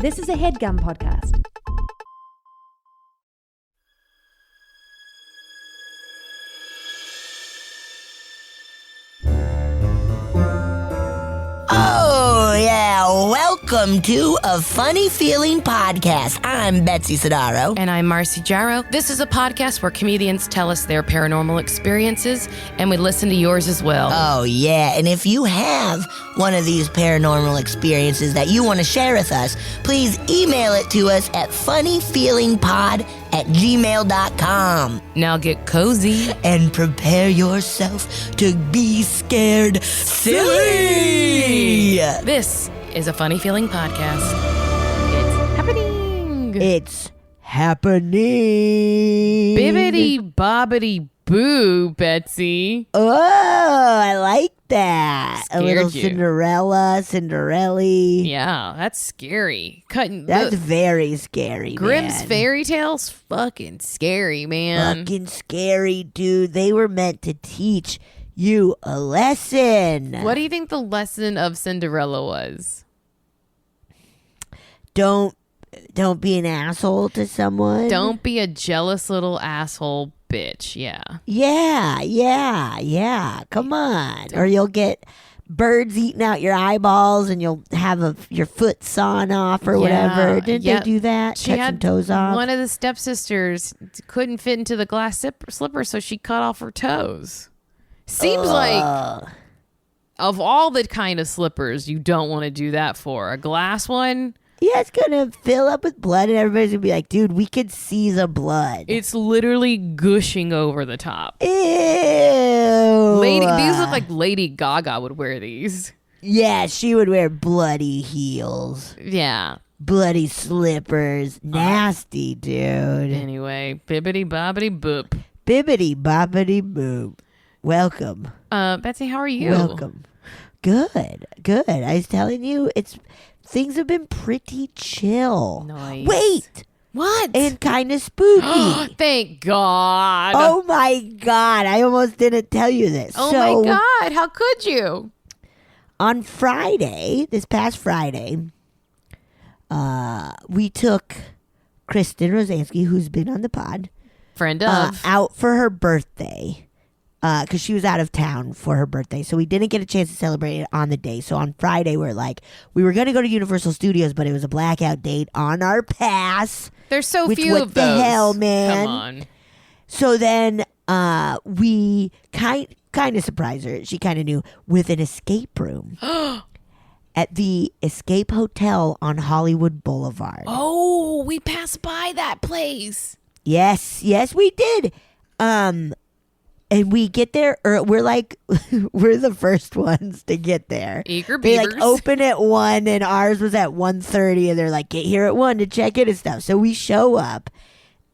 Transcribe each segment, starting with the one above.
This is a HeadGum podcast. Oh, yeah. Welcome to A Funny Feeling Podcast. I'm Betsy Sidaro. And I'm Marcy Jarrow. This is a podcast where comedians tell us their paranormal experiences, and we listen to yours as well. Oh, yeah. And if you have one of these paranormal experiences that you want to share with us, please email it to us at funnyfeelingpod@gmail.com. Now get cozy. And prepare yourself to be scared silly. This is a Funny Feeling podcast. It's happening. It's happening. Bibbidi bobbidi boo, Betsy. Oh, I like that. Scared a little you. Cinderella. Yeah, that's scary. That's very scary, Grimm's man. fairy tales, fucking scary, man. Fucking scary, dude. They were meant to teach you a lesson. What do you think the lesson of Cinderella was? Don't be an asshole to someone. Don't be a jealous little asshole bitch. Yeah. Yeah. Come on. Or you'll get birds eating out your eyeballs and you'll have your foot sawn off or whatever. Didn't they do that? She Cut had some toes off? One of the stepsisters couldn't fit into the glass slipper, so she cut off her toes. Seems like of all the kind of slippers you don't want to do that for. A glass one, Yeah, it's going to fill up with blood and everybody's going to be like, dude, we could see the blood. it's literally gushing over the top. Ew. These look like Lady Gaga would wear these. Yeah, she would wear bloody heels. Yeah. Bloody slippers. Nasty, dude. Anyway, bibbidi bobbidi boop. Bibbidi bobbidi boop. Welcome. Betsy, how are you? Welcome. Good. I was telling you, things have been pretty chill. Nice. Wait. What? And kind of spooky. Thank God. Oh my God. I almost didn't tell you this. Oh So, my God. How could you? on Friday, this past Friday, we took Kristen Rosansky, who's been on the pod, Friend of. out for her birthday. Because she was out of town for her birthday. So we didn't get a chance to celebrate it on the day. So on Friday, we were going to go to Universal Studios, but it was a blackout date on our pass. There's so Which, few what of the those. hell, man? Come on. So then we kind of surprised her. She kind of knew, with an escape room at the Escape Hotel on Hollywood Boulevard. Oh, we passed by that place. Yes, we did. And we get there, or we're the first ones to get there. Eager They beavers. open at 1 and ours was at 1:30 and they're like, get here at 1 to check in and stuff. So we show up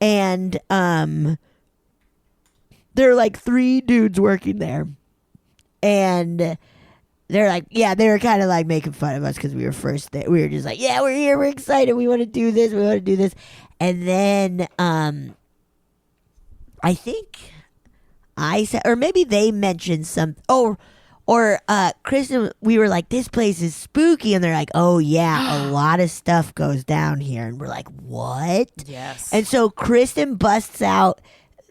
and there are like 3 dudes working there. And they're like, yeah, they were kind of like making fun of us because we were first there. We were just like, yeah, we're here, we're excited, we want to do this, And then I think I said, or maybe they mentioned Kristen, we were like, this place is spooky. And they're like, oh, yeah, a lot of stuff goes down here. And we're like, what? Yes. And so Kristen busts out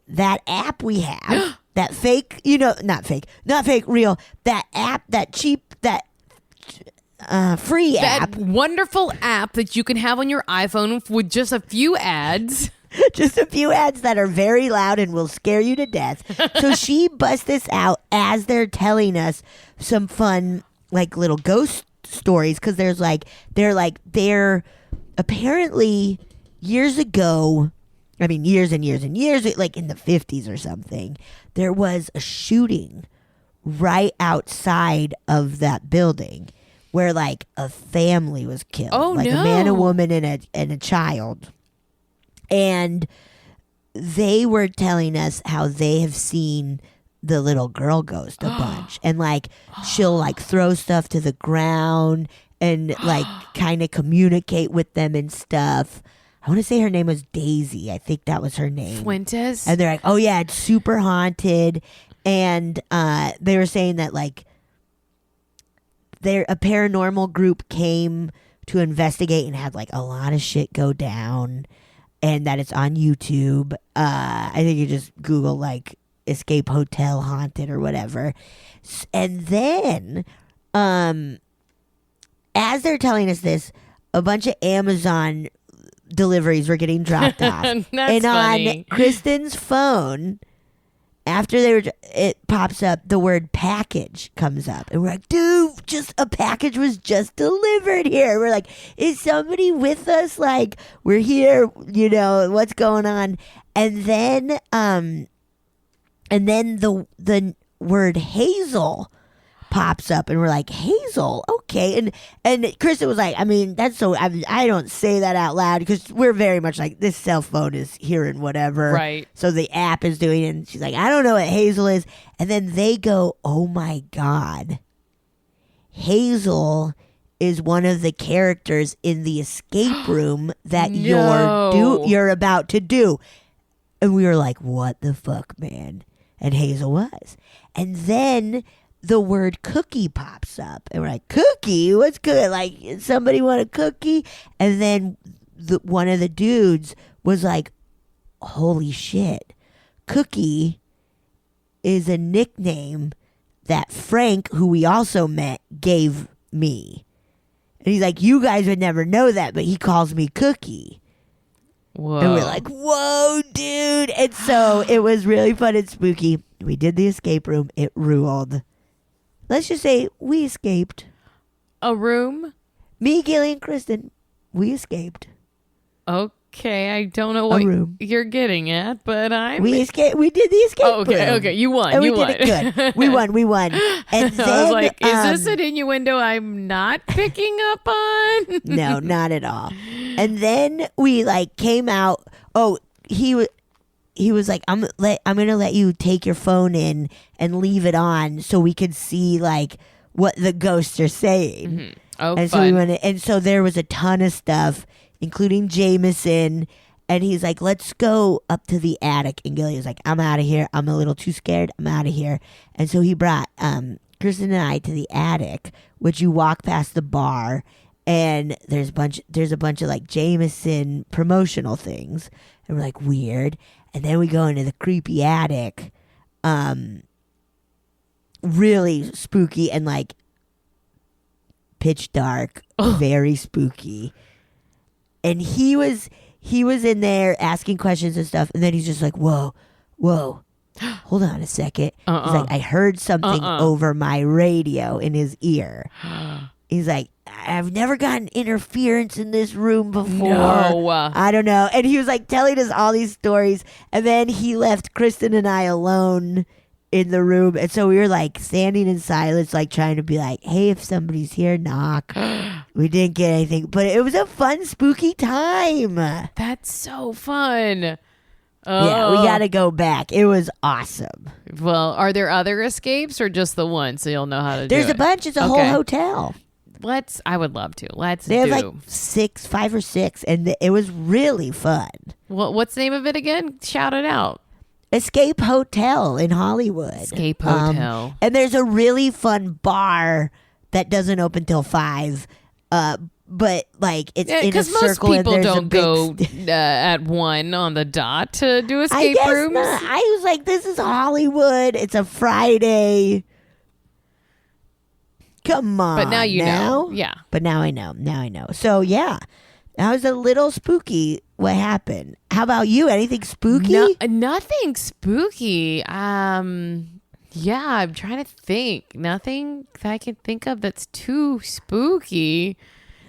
that app we have, that fake, not fake, real, that app, that cheap, that free app. That wonderful app that you can have on your iPhone with just a few ads. Just a few ads that are very loud and will scare you to death. So she busts this out as they're telling us some fun, like, little ghost stories. Because they're apparently years ago, I mean, years and years and years, like in the 50s or something, there was a shooting right outside of that building where, like, a family was killed. Oh, like no. a man, a woman, and a child. And they were telling us how they have seen the little girl ghost a bunch. And, like, she'll, like, throw stuff to the ground and, like, kind of communicate with them and stuff. I want to say her name was Daisy. I think that was her name. Fuentes. And they're like, oh, yeah, it's super haunted. And they were saying that, like, a paranormal group came to investigate and had like a lot of shit go down, and that it's on YouTube. I think you just Google like Escape Hotel Haunted or whatever. And then, as they're telling us this, a bunch of Amazon deliveries were getting dropped off. That's funny. On Kristen's phone, after it pops up, the word package comes up. And we're like, dude, just a package was just delivered here. We're like, is somebody with us? Like, we're here, what's going on? And then the word Hazel pops up, and we're like, Hazel, okay. And Kristen was like, I mean, that's so, I don't say that out loud because we're very much like, this cell phone is hearing whatever. Right. So the app is doing it, and she's like, I don't know what Hazel is. And then they go, oh my God, Hazel is one of the characters in the escape room that you're about to do. And we were like, what the fuck, man? And Hazel was. And then the word cookie pops up. And we're like, cookie? What's good? Like, somebody want a cookie? And then one of the dudes was like, holy shit. Cookie is a nickname that Frank, who we also met, gave me. And he's like, you guys would never know that, but he calls me Cookie. Whoa. And we're like, whoa, dude. And so it was really fun and spooky. We did the escape room. It ruled. Let's just say we escaped. A room? Me, Gilly, and Kristen, we escaped. Okay, I don't know what you're getting at, but we escaped. We did the escape room. Okay, you won. And you we won. did it good. We won. And then, I was like, is this an innuendo I'm not picking up on? No, not at all. And then we like came out. Oh, he was like, I'm gonna let you take your phone in and leave it on so we could see like what the ghosts are saying. Mm-hmm. Oh, and fun. so we went, and so there was a ton of stuff, including Jameson. And he's like, let's go up to the attic. And Gilly was like, I'm out of here. I'm a little too scared. I'm out of here. And so he brought Kristen and I to the attic, which you walk past the bar, and there's a bunch of like Jameson promotional things. And we're like, weird. And then we go into the creepy attic. Really spooky and like pitch dark, very spooky. And he was in there asking questions and stuff, and then he's just like, whoa, hold on a second. He's like, I heard something over my radio in his ear. He's like, I've never gotten interference in this room before. No. I don't know. And he was like telling us all these stories, and then he left Kristen and I alone in the room. And so we were like standing in silence, like trying to be like, hey, if somebody's here, knock. We didn't get anything, but it was a fun, spooky time. That's so fun. Yeah, we got to go back. It was awesome. Well, are there other escapes or just the one so you'll know how to do it? There's a bunch. It's a whole hotel. I would love to. They have like 5 or 6, and it was really fun. Well, what's the name of it again? Shout it out. Escape Hotel in Hollywood. Escape Hotel. And there's a really fun bar that doesn't open till 5. But like it's in a circle, most people and there's don't go at 1 on the dot to do escape rooms. Not. I was like, this is Hollywood. It's a Friday. Come on. But now you know. Yeah. But now I know. So yeah, that was a little spooky. What happened? How about you? Anything spooky? Nothing spooky. Yeah, I'm trying to think. Nothing that I can think of that's too spooky.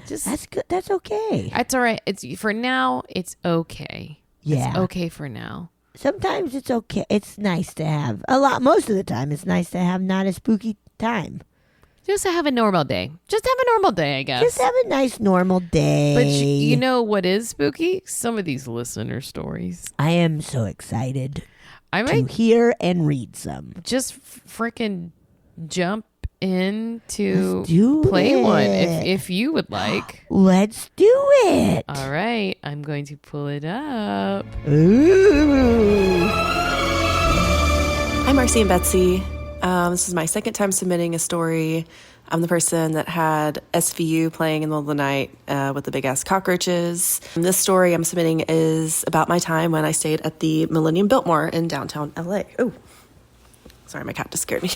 That's good. That's okay. That's all right. It's for now. It's okay. Yeah. It's okay for now. Sometimes it's okay. It's nice to have most of the time. It's nice to have not a spooky time. Just have a normal day. Just have a normal day, I guess. Just have a nice normal day. But you know what is spooky? Some of these listener stories. I am so excited to hear and read some. Just freaking jump in to play one if you would like. Let's do it. All right. I'm going to pull it up. Ooh. Hi, Marcy and Betsy. This is my second time submitting a story. I'm the person that had SVU playing in the middle of the night with the big-ass cockroaches. And this story I'm submitting is about my time when I stayed at the Millennium Biltmore in downtown LA. Oh, sorry, my cat just scared me.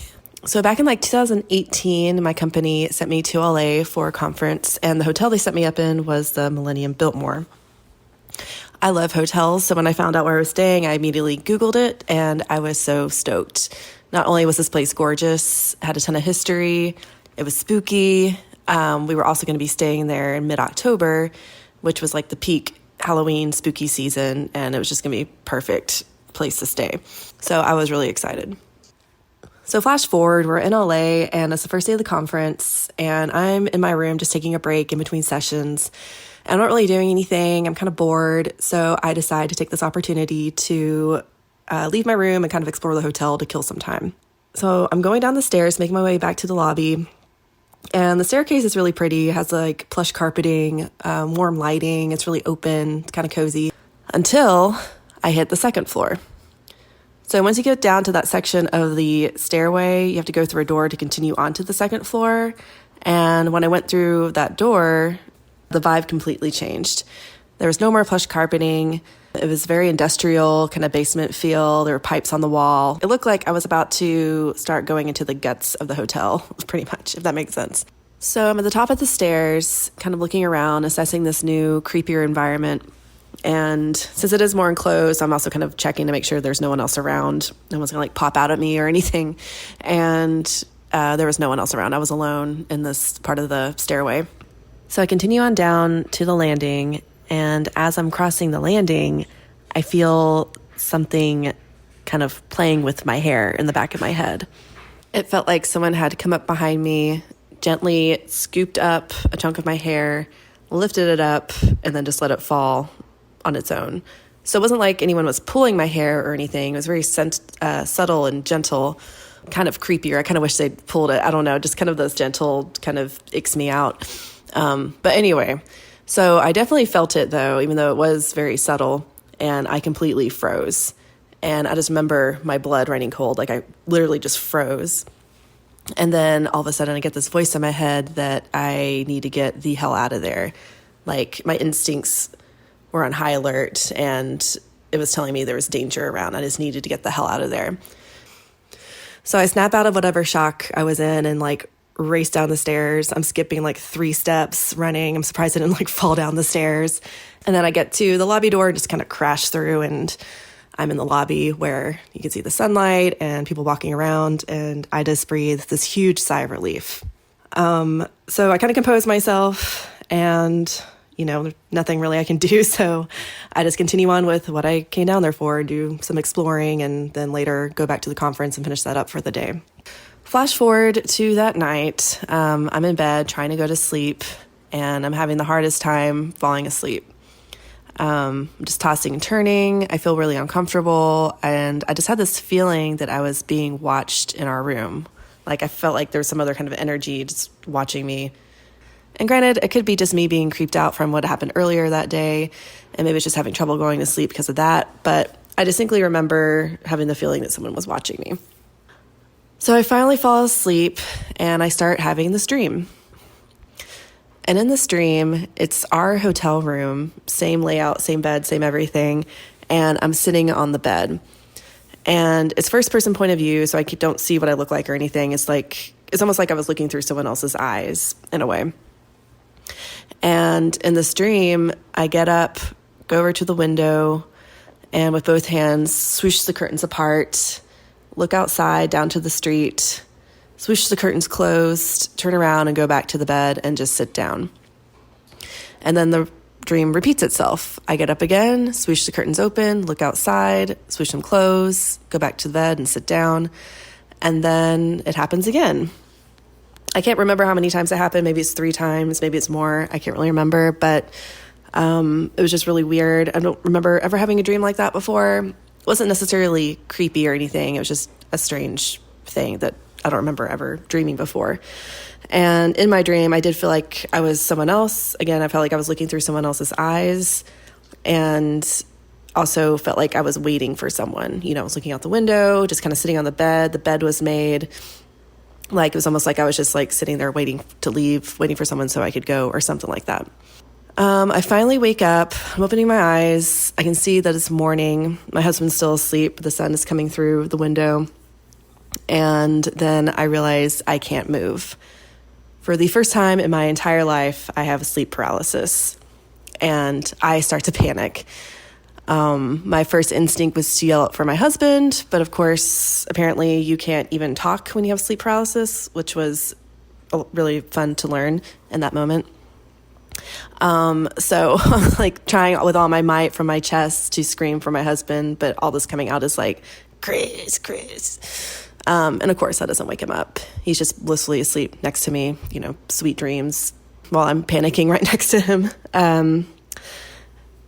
So back in 2018, my company sent me to LA for a conference, and the hotel they set me up in was the Millennium Biltmore. I love hotels, so when I found out where I was staying, I immediately Googled it, and I was so stoked. Not only was this place gorgeous, had a ton of history, it was spooky. We were also going to be staying there in mid-October, which was the peak Halloween spooky season, and it was just going to be perfect place to stay. So I was really excited. So flash forward, we're in LA, and it's the first day of the conference, and I'm in my room just taking a break in between sessions. I'm not really doing anything. I'm kind of bored, so I decide to take this opportunity to leave my room and kind of explore the hotel to kill some time. So I'm going down the stairs, making my way back to the lobby, and the staircase is really pretty. It has plush carpeting, warm lighting. It's really open, it's kind of cozy, until I hit the second floor. So once you get down to that section of the stairway, you have to go through a door to continue onto the second floor. And when I went through that door, the vibe completely changed. There was no more plush carpeting. It was very industrial, kind of basement feel. There were pipes on the wall. It looked like I was about to start going into the guts of the hotel, pretty much, if that makes sense. So I'm at the top of the stairs, kind of looking around, assessing this new, creepier environment. And since it is more enclosed, I'm also kind of checking to make sure there's no one else around. No one's going to pop out at me or anything. And there was no one else around. I was alone in this part of the stairway. So I continue on down to the landing, and as I'm crossing the landing, I feel something kind of playing with my hair in the back of my head. It felt like someone had come up behind me, gently scooped up a chunk of my hair, lifted it up, and then just let it fall on its own. So it wasn't like anyone was pulling my hair or anything. It was very subtle and gentle, kind of creepier. I kind of wish they'd pulled it. I don't know, just kind of those gentle kind of icks me out. But anyway, so I definitely felt it though, even though it was very subtle, and I completely froze. And I just remember my blood running cold. I literally just froze. And then all of a sudden I get this voice in my head that I need to get the hell out of there. My instincts were on high alert, and it was telling me there was danger around. I just needed to get the hell out of there. So I snap out of whatever shock I was in and race down the stairs. I'm skipping 3 steps, running. I'm surprised I didn't fall down the stairs. And then I get to the lobby door, just kind of crash through, and I'm in the lobby where you can see the sunlight and people walking around, and I just breathe this huge sigh of relief. So I kind of compose myself, and nothing really I can do. So I just continue on with what I came down there for, do some exploring, and then later go back to the conference and finish that up for the day. Flash forward to that night. I'm in bed trying to go to sleep, and I'm having the hardest time falling asleep. Just tossing and turning. I feel really uncomfortable, and I just had this feeling that I was being watched in our room. I felt like there was some other kind of energy just watching me. And granted, it could be just me being creeped out from what happened earlier that day, and maybe it's just having trouble going to sleep because of that, but I distinctly remember having the feeling that someone was watching me. So I finally fall asleep, and I start having this dream. And in this dream, it's our hotel room, same layout, same bed, same everything, and I'm sitting on the bed. And it's first-person point of view, so I don't see what I look like or anything. It's almost like I was looking through someone else's eyes, in a way. And in this dream, I get up, go over to the window, and with both hands, swoosh the curtains apart, look outside down to the street, swoosh the curtains closed, turn around and go back to the bed and just sit down. And then the dream repeats itself. I get up again, swoosh the curtains open, look outside, swoosh them closed, go back to the bed and sit down. And then it happens again. I can't remember how many times it happened. Maybe it's 3 times, maybe it's more. I can't really remember, but it was just really weird. I don't remember ever having a dream like that before. It wasn't necessarily creepy or anything. It was just a strange thing that I don't remember ever dreaming before. And in my dream, I did feel like I was someone else. Again, I felt like I was looking through someone else's eyes, and also felt like I was waiting for someone. I was looking out the window, just kind of sitting on the bed. The bed was made Like, it was almost like I was just like sitting there waiting to leave, waiting for someone so I could go or something like that. I finally wake up. I'm opening my eyes. I can see that it's morning. My husband's still asleep. The sun is coming through the window. And then I realize I can't move. For the first time in my entire life, I have sleep paralysis. And I start to panic. My first instinct was to yell out for my husband, but of course, apparently you can't even talk when you have sleep paralysis, which was really fun to learn in that moment. So I'm like trying with all my might from my chest to scream for my husband, but all this coming out is like, Chris, Chris. And of course that doesn't wake him up. He's just blissfully asleep next to me, sweet dreams while I'm panicking right next to him.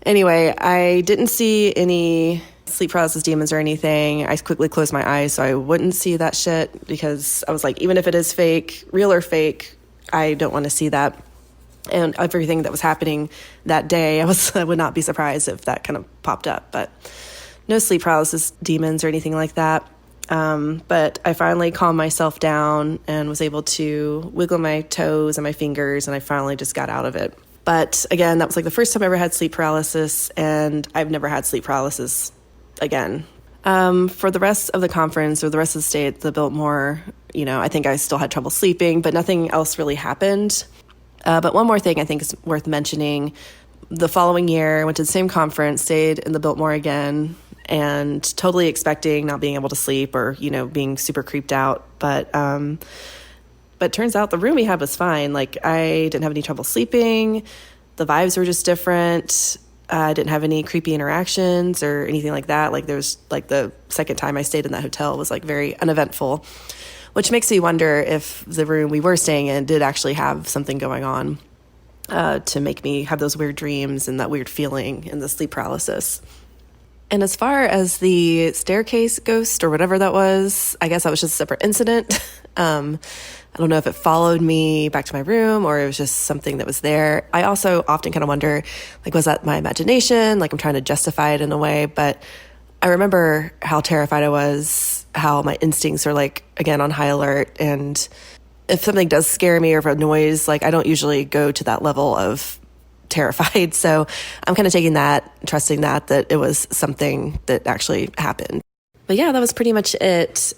Anyway, I didn't see any sleep paralysis demons or anything. I quickly closed my eyes so I wouldn't see that shit, because I was like, even if it is fake, real or fake, I don't want to see that. And everything that was happening that day, I would not be surprised if that kind of popped up. But no sleep paralysis demons or anything like that. But I finally calmed myself down and was able to wiggle my toes and my fingers, and I finally just got out of it. But again, that was like the first time I ever had sleep paralysis, and I've never had sleep paralysis again. For the rest of the conference or the rest of the stay at the Biltmore, I think I still had trouble sleeping, but nothing else really happened. But one more thing I think is worth mentioning. The following year, I went to the same conference, stayed in the Biltmore again, and totally expecting not being able to sleep or, being super creeped out. But it turns out the room we had was fine. Like, I didn't have any trouble sleeping. The vibes were just different. I didn't have any creepy interactions or anything like that. Like, there was, like, the second time I stayed in that hotel was, like, very uneventful, which makes me wonder if the room we were staying in did actually have something going on to make me have those weird dreams and that weird feeling and the sleep paralysis. And as far as the staircase ghost or whatever that was, I guess that was just a separate incident. I don't know if it followed me back to my room or it was just something that was there. I also often kind of wonder, like, was that my imagination? Like, I'm trying to justify it in a way, but I remember how terrified I was, how my instincts are, like, again, on high alert. And if something does scare me or if a noise, like, I don't usually go to that level of terrified. So I'm kind of taking that, trusting that it was something that actually happened. But yeah, that was pretty much it.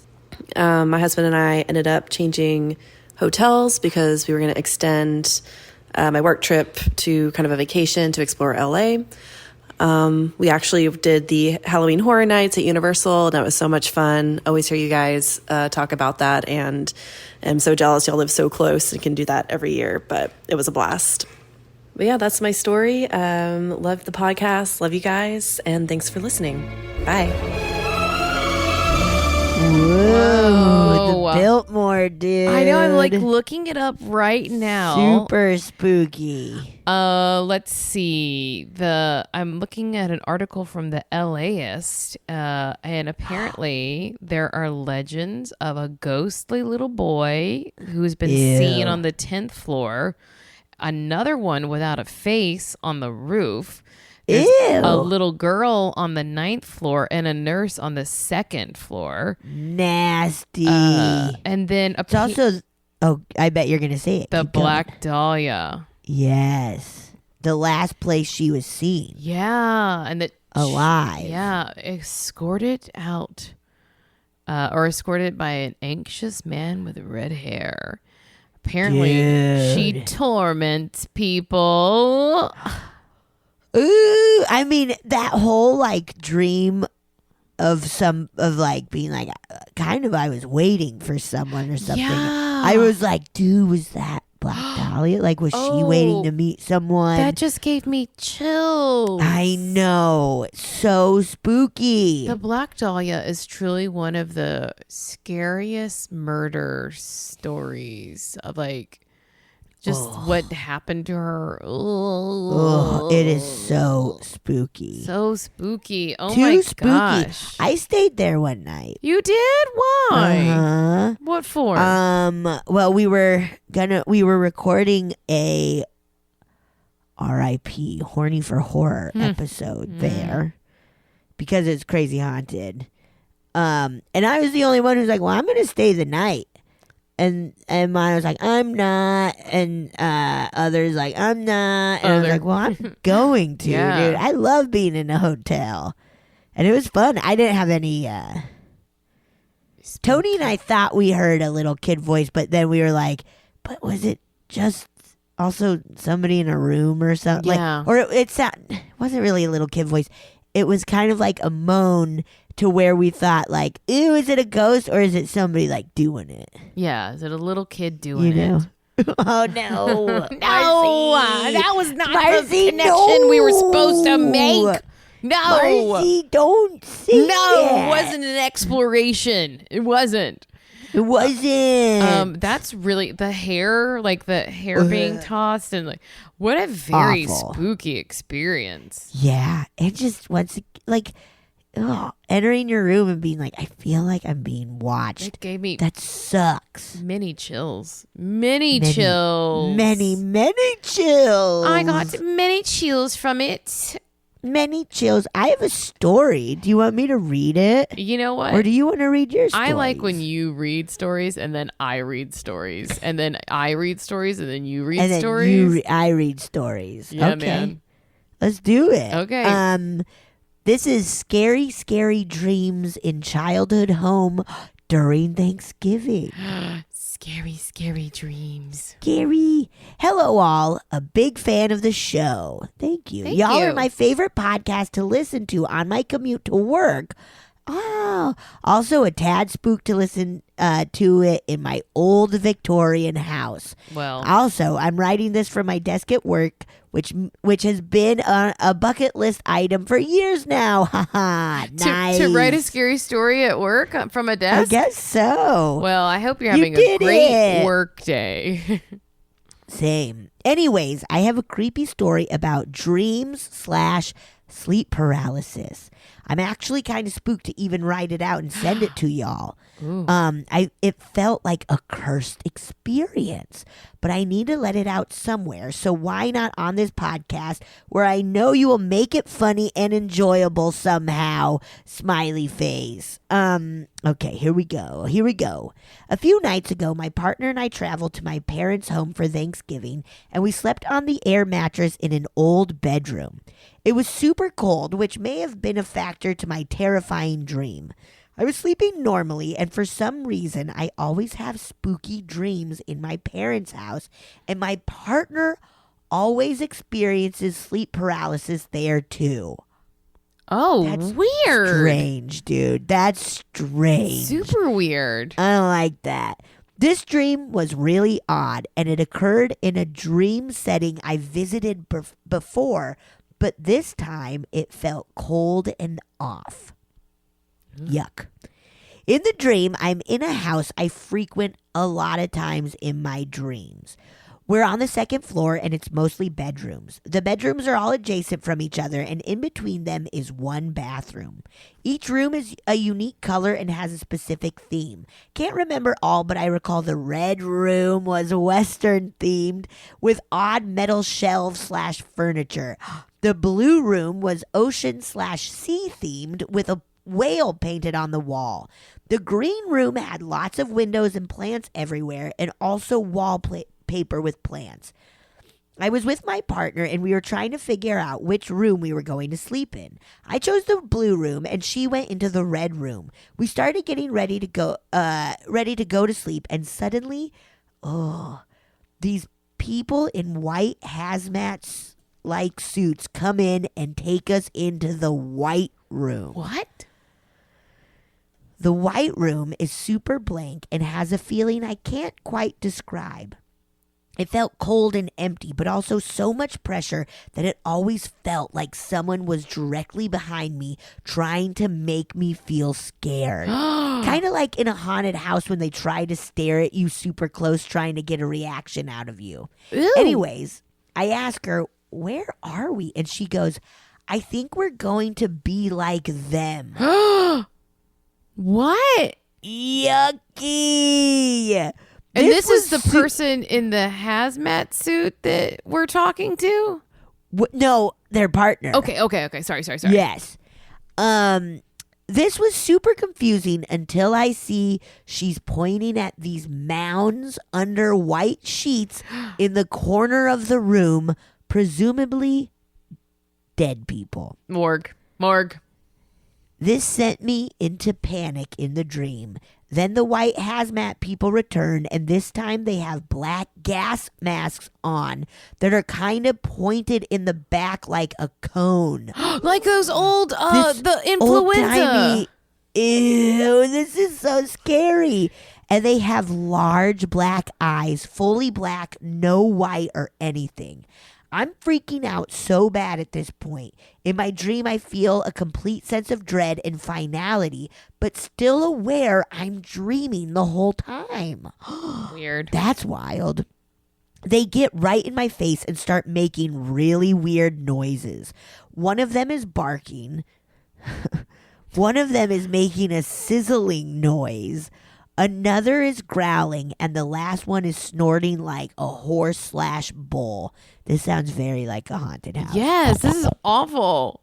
My husband and I ended up changing hotels because we were going to extend my work trip to kind of a vacation to explore LA. We actually did the Halloween Horror Nights at Universal, and that was so much fun. Always hear you guys talk about that, and I'm so jealous y'all live so close and can do that every year, but it was a blast. But yeah, that's my story. Love the podcast, love you guys, and thanks for listening. Bye. Whoa, the Biltmore, dude. I know, I'm like looking it up right now. Super spooky. Let's see. I'm looking at an article from the LAist, and apparently there are legends of a ghostly little boy who's been seen on the 10th floor, another one without a face on the roof. There's a little girl on the 9th floor and a nurse on the 2nd floor. Nasty. And then it's also, I bet you're going to say it. The Black Dahlia. Yes. The last place she was seen. Yeah. And alive. Escorted out. Or escorted by an anxious man with red hair. Apparently, she torments people. Ooh, I mean, that whole like dream of being like, kind of, I was waiting for someone or something. Yeah. I was like, dude, was that Black Dahlia? Like, was she waiting to meet someone? That just gave me chills. I know. It's so spooky. The Black Dahlia is truly one of the scariest murder stories of like just what happened to her. It is so spooky. So spooky. Oh Too my spooky. gosh. I stayed there one night. You did? Why? What for? Well, we were recording a R.I.P. Horny for Horror episode there because it's crazy haunted. And I was the only one who's like, well, I'm going to stay the night. and mine was like, I'm not, and others like, I'm not, and I was like, well, I'm going to, Yeah. dude. I love being in a hotel, and it was fun. I didn't have any. Tony and I thought we heard a little kid voice, but then we were like, but was it just also somebody in a room or something? Yeah. Like, or it wasn't really a little kid voice. It was kind of like a moan to where we thought like, ew, is it a ghost or is it somebody like doing it? Yeah, is it a little kid doing You know? it? Oh no. No, Marcy. that was not Marcy, the connection we were supposed to no. make. No. Marcy, don't say No, that. it wasn't an exploration. It wasn't. It wasn't. That's really the hair, like the hair being tossed, and like what a very Awful. spooky experience. Yeah, it just once like entering your room and being like, I feel like I'm being watched. It gave me That sucks. many chills. Many chills. Many chills. I got many chills from it. many chills. I have a story. Do you want me to read it? You know what? Or do you want to read your story? I like when you read stories and then I read stories and then I read stories and then you read and then stories. I read stories. Yeah, okay. man. Let's do it. Okay. This is scary, scary dreams in childhood home during Thanksgiving. Scary, scary dreams. Scary. Hello, all. A big fan of the show. Thank you. Thank Y'all you. are my favorite podcast to listen to on my commute to work. Oh, also a tad spooked to listen to it in my old Victorian house. Well, Also, I'm writing this from my desk at work, which has been a bucket list item for years now. Haha, nice. to write a scary story at work from a I desk? guess so. Well, I hope you're You having a did great it. work day. Same. Anyways, I have a creepy story about dreams/sleep paralysis. I'm actually kind of spooked to even write it out and send it to y'all. It felt like a cursed experience, but I need to let it out somewhere. So why not on this podcast where I know you will make it funny and enjoyable somehow? Smiley face. Okay, here we go. A few nights ago, my partner and I traveled to my parents' home for Thanksgiving, and we slept on the air mattress in an old bedroom. It was super cold, which may have been a factor to my terrifying dream. I was sleeping normally, and for some reason, I always have spooky dreams in my parents' house, and my partner always experiences sleep paralysis there too. Oh, That's weird. Strange, dude. That's strange. Super weird. I don't like that. This dream was really odd, and it occurred in a dream setting I visited before, but this time it felt cold and off. Yuck. In the dream, I'm in a house I frequent a lot of times in my dreams. We're on the second floor and it's mostly bedrooms. The bedrooms are all adjacent from each other, and in between them is one bathroom. Each room is a unique color and has a specific theme. Can't remember all, but I recall the red room was Western themed with odd metal shelves/furniture. The blue room was ocean/sea themed with a whale painted on the wall. The green room had lots of windows and plants everywhere, and also wallpaper with plants. I was with my partner and we were trying to figure out which room we were going to sleep in. I chose the blue room and she went into the red room. We started getting ready to go to sleep, and suddenly, these people in white hazmat like suits come in and take us into the white room. What? The white room is super blank and has a feeling I can't quite describe. It felt cold and empty, but also so much pressure that it always felt like someone was directly behind me trying to make me feel scared. Kind of like in a haunted house when they try to stare at you super close trying to get a reaction out of you. Ew. Anyways, I ask her, where are we? And she goes, I think we're going to be like them. What? Yucky. And this is the was person in the hazmat suit that we're talking to? No, their partner. Okay. Sorry. Yes. this was super confusing until I see she's pointing at these mounds under white sheets in the corner of the room, presumably dead people. Morgue. This sent me into panic in the dream. Then the white hazmat people return, and this time they have black gas masks on that are kind of pointed in the back like a cone. Like those old, the influenza. Old-timey, ew, this is so scary. And they have large black eyes, fully black, no white or anything. I'm freaking out so bad at this point. In my dream, I feel a complete sense of dread and finality, but still aware I'm dreaming the whole time. Weird. That's wild. They get right in my face and start making really weird noises. One of them is barking. One of them is making a sizzling noise. Another is growling, and the last one is snorting like a horse/bull. This sounds very like a haunted house. Yes, this is awful.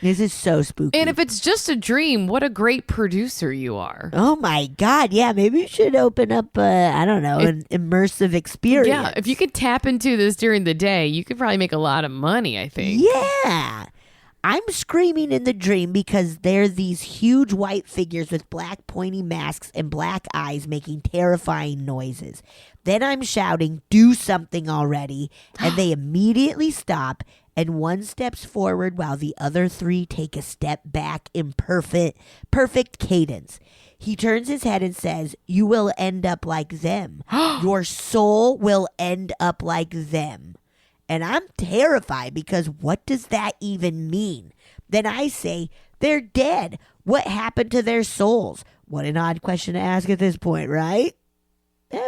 This is so spooky. And if it's just a dream, what a great producer you are. Oh my God, yeah, maybe you should open up, an immersive experience. Yeah, if you could tap into this during the day, you could probably make a lot of money, I think. Yeah. I'm screaming in the dream because they're these huge white figures with black pointy masks and black eyes making terrifying noises. Then I'm shouting, "Do something already," and they immediately stop, and one steps forward while the other three take a step back in perfect cadence. He turns his head and says, "You will end up like them. Your soul will end up like them." And I'm terrified because what does that even mean? Then I say, "They're dead. What happened to their souls?" What an odd question to ask at this point, right?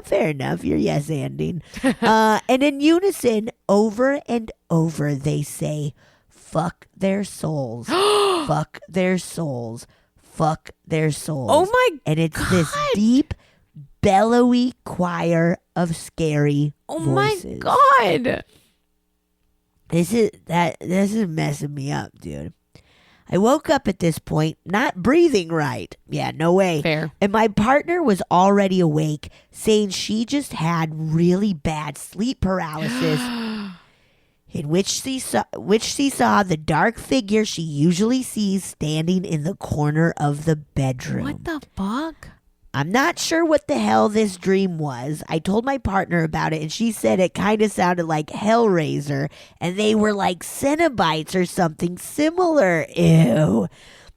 Fair enough. You're yes-anding. And in unison, over and over, they say, "Fuck their souls. Fuck their souls. Fuck their souls." Oh my And it's this deep, bellowy choir of scary voices. My God. This is messing me up, dude. I woke up at this point, not breathing right. Yeah, no way. Fair. And my partner was already awake, saying she just had really bad sleep paralysis, in which she saw the dark figure she usually sees standing in the corner of the bedroom. What the fuck? I'm not sure what the hell this dream was. I told my partner about it, and she said it kind of sounded like Hellraiser, and they were like Cenobites or something similar. Ew.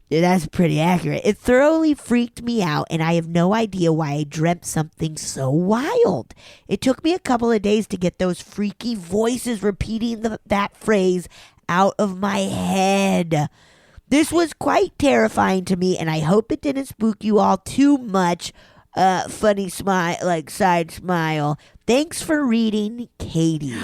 That's pretty accurate. It thoroughly freaked me out, and I have no idea why I dreamt something so wild. It took me a couple of days to get those freaky voices repeating that phrase out of my head. This was quite terrifying to me, and I hope it didn't spook you all too much. Funny smile, like side smile. Thanks for reading, Katie.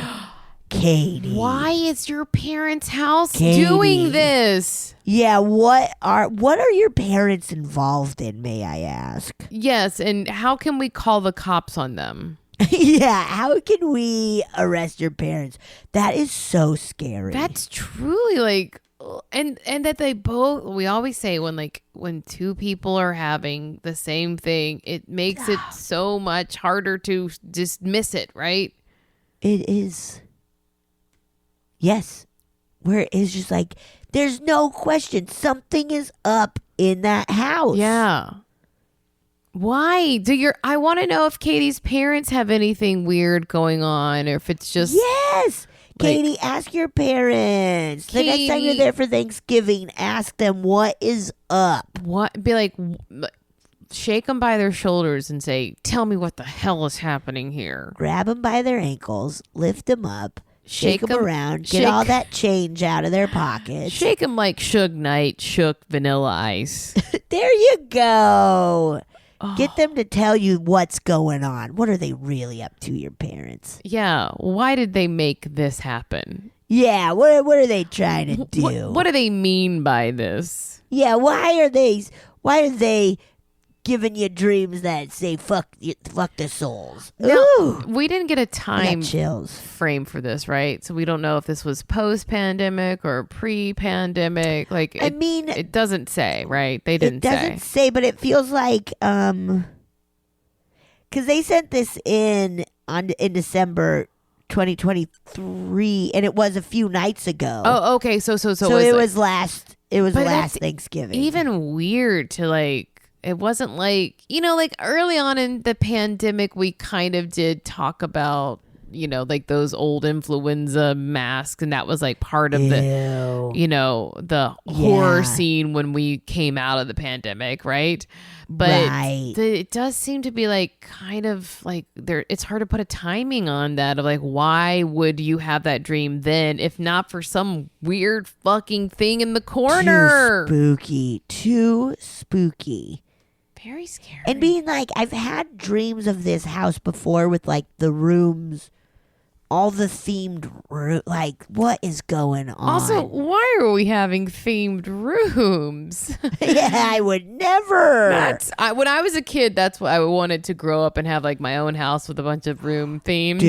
Katie. Why is your parents' house Katie. doing this? Yeah, what are your parents involved in, may I ask? Yes, and how can we call the cops on them? Yeah, how can we arrest your parents? That is so scary. That's truly like, and that they both, we always say when two people are having the same thing, it makes it so much harder to dismiss it, right? It is. Yes. Where it's just like, there's no question. Something is up in that house. Yeah. Why? I want to know if Katie's parents have anything weird going on, or if it's just. Yes. Katie, ask your parents. The next time you're there for Thanksgiving, ask them what is up. What? Be like, shake them by their shoulders and say, "Tell me what the hell is happening here." Grab them by their ankles, lift them up, shake them around, get all that change out of their pockets. Shake them like Suge Knight shook Vanilla Ice. There you go. Get them to tell you what's going on. What are they really up to, your parents? Yeah. Why did they make this happen? Yeah. What are they trying to do? What do they mean by this? Yeah. Why are they giving you dreams that say fuck the souls. Now, Ooh, we didn't get a I time got chills. frame for this, right? So we don't know if this was post-pandemic or pre-pandemic. Like, it doesn't say, right? They didn't It doesn't say, but it feels like because they sent this in December 2023, and it was a few nights ago. Oh, okay. So it was last. It was But last that's Thanksgiving. even weird to like. It wasn't like, like early on in the pandemic, we kind of did talk about, like those old influenza masks. And that was like part of the horror scene when we came out of the pandemic. Right. But it does seem to be like kind of like it's hard to put a timing on that of like, why would you have that dream then if not for some weird fucking thing in the corner? Too spooky. Very scary. And being like, I've had dreams of this house before with like the rooms, all the themed like what is going on? Also, why are we having themed rooms? Yeah, I would never. When I was a kid, that's what I wanted to grow up and have like my own house with a bunch of room themes.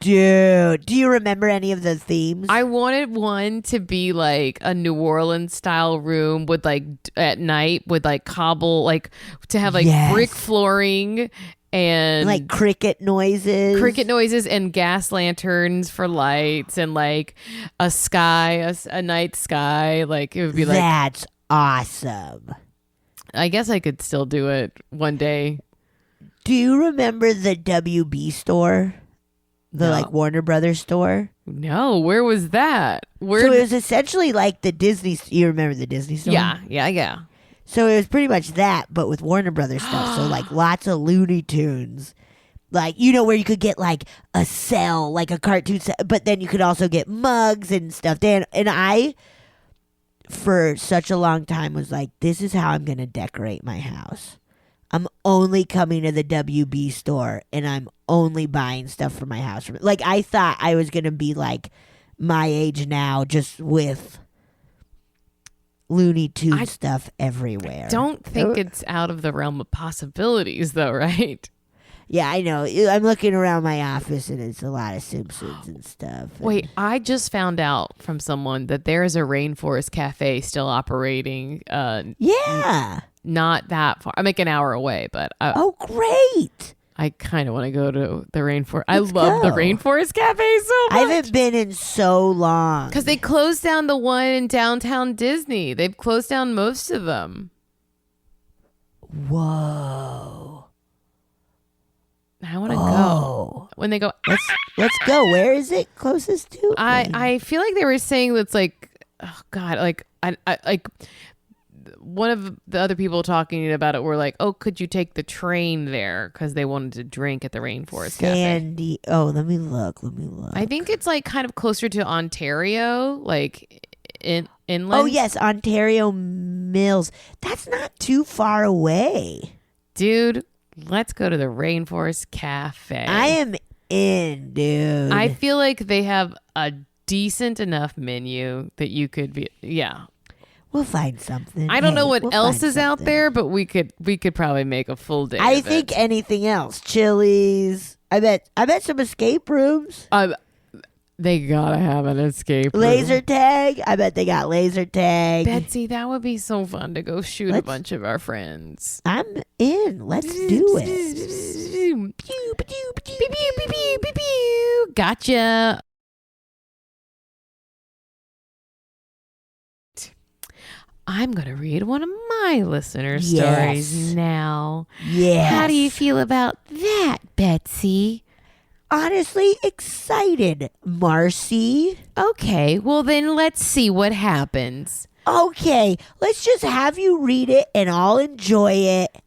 Dude, do you remember any of the themes? I wanted one to be like a New Orleans style room with like at night with like cobble, like to have like brick flooring and like cricket noises and gas lanterns for lights and like a night sky. Like it would be like, that's awesome. I guess I could still do it one day. Do you remember the WB store? Like Warner Brothers store? No, where was that? So it was essentially like the Disney. You remember the Disney store? Yeah. So it was pretty much that, but with Warner Brothers stuff. So like lots of Looney Tunes. Like, where you could get like a cell, like a cartoon cell, but then you could also get mugs and stuff. And I, for such a long time, was like, this is how I'm going to decorate my house. I'm only coming to the WB store and I'm only buying stuff for my house. Like, I thought I was going to be like my age now, just with Looney Tune stuff everywhere. I don't think it's out of the realm of possibilities, though, right? Yeah, I know. I'm looking around my office and it's a lot of Simpsons and stuff. Wait, I just found out from someone that there is a Rainforest Cafe still operating. Yeah. Not that far. I'm like an hour away, but oh, great! I kind of want to go to the Rainforest. I love the Rainforest Cafe so much. I haven't been in so long because they closed down the one in downtown Disney. They've closed down most of them. Whoa! I want to go when they go. Let's go. Where is it closest to? I feel like they were saying that's like, oh God, like I like. One of the other people talking about it were like, oh, could you take the train there? Because they wanted to drink at the Rainforest Cafe. Oh, let me look. I think it's like kind of closer to Ontario, like inland. Oh, yes, Ontario Mills. That's not too far away. Dude, let's go to the Rainforest Cafe. I am in, dude. I feel like they have a decent enough menu that you could be, yeah. We'll find something. I don't know what else is out there, but we could probably make a full day. I think anything else. Chili's. I bet some escape rooms. They gotta have an escape room. Laser tag. I bet they got laser tag. Betsy, that would be so fun to go shoot a bunch of our friends. I'm in. Let's do it. Pew, pew, pew, pew, pew, pew, pew, pew. Gotcha. I'm going to read one of my listener stories now. Yes. How do you feel about that, Betsy? Honestly, excited, Marcy. Okay, well then let's see what happens. Okay, let's just have you read it and I'll enjoy it.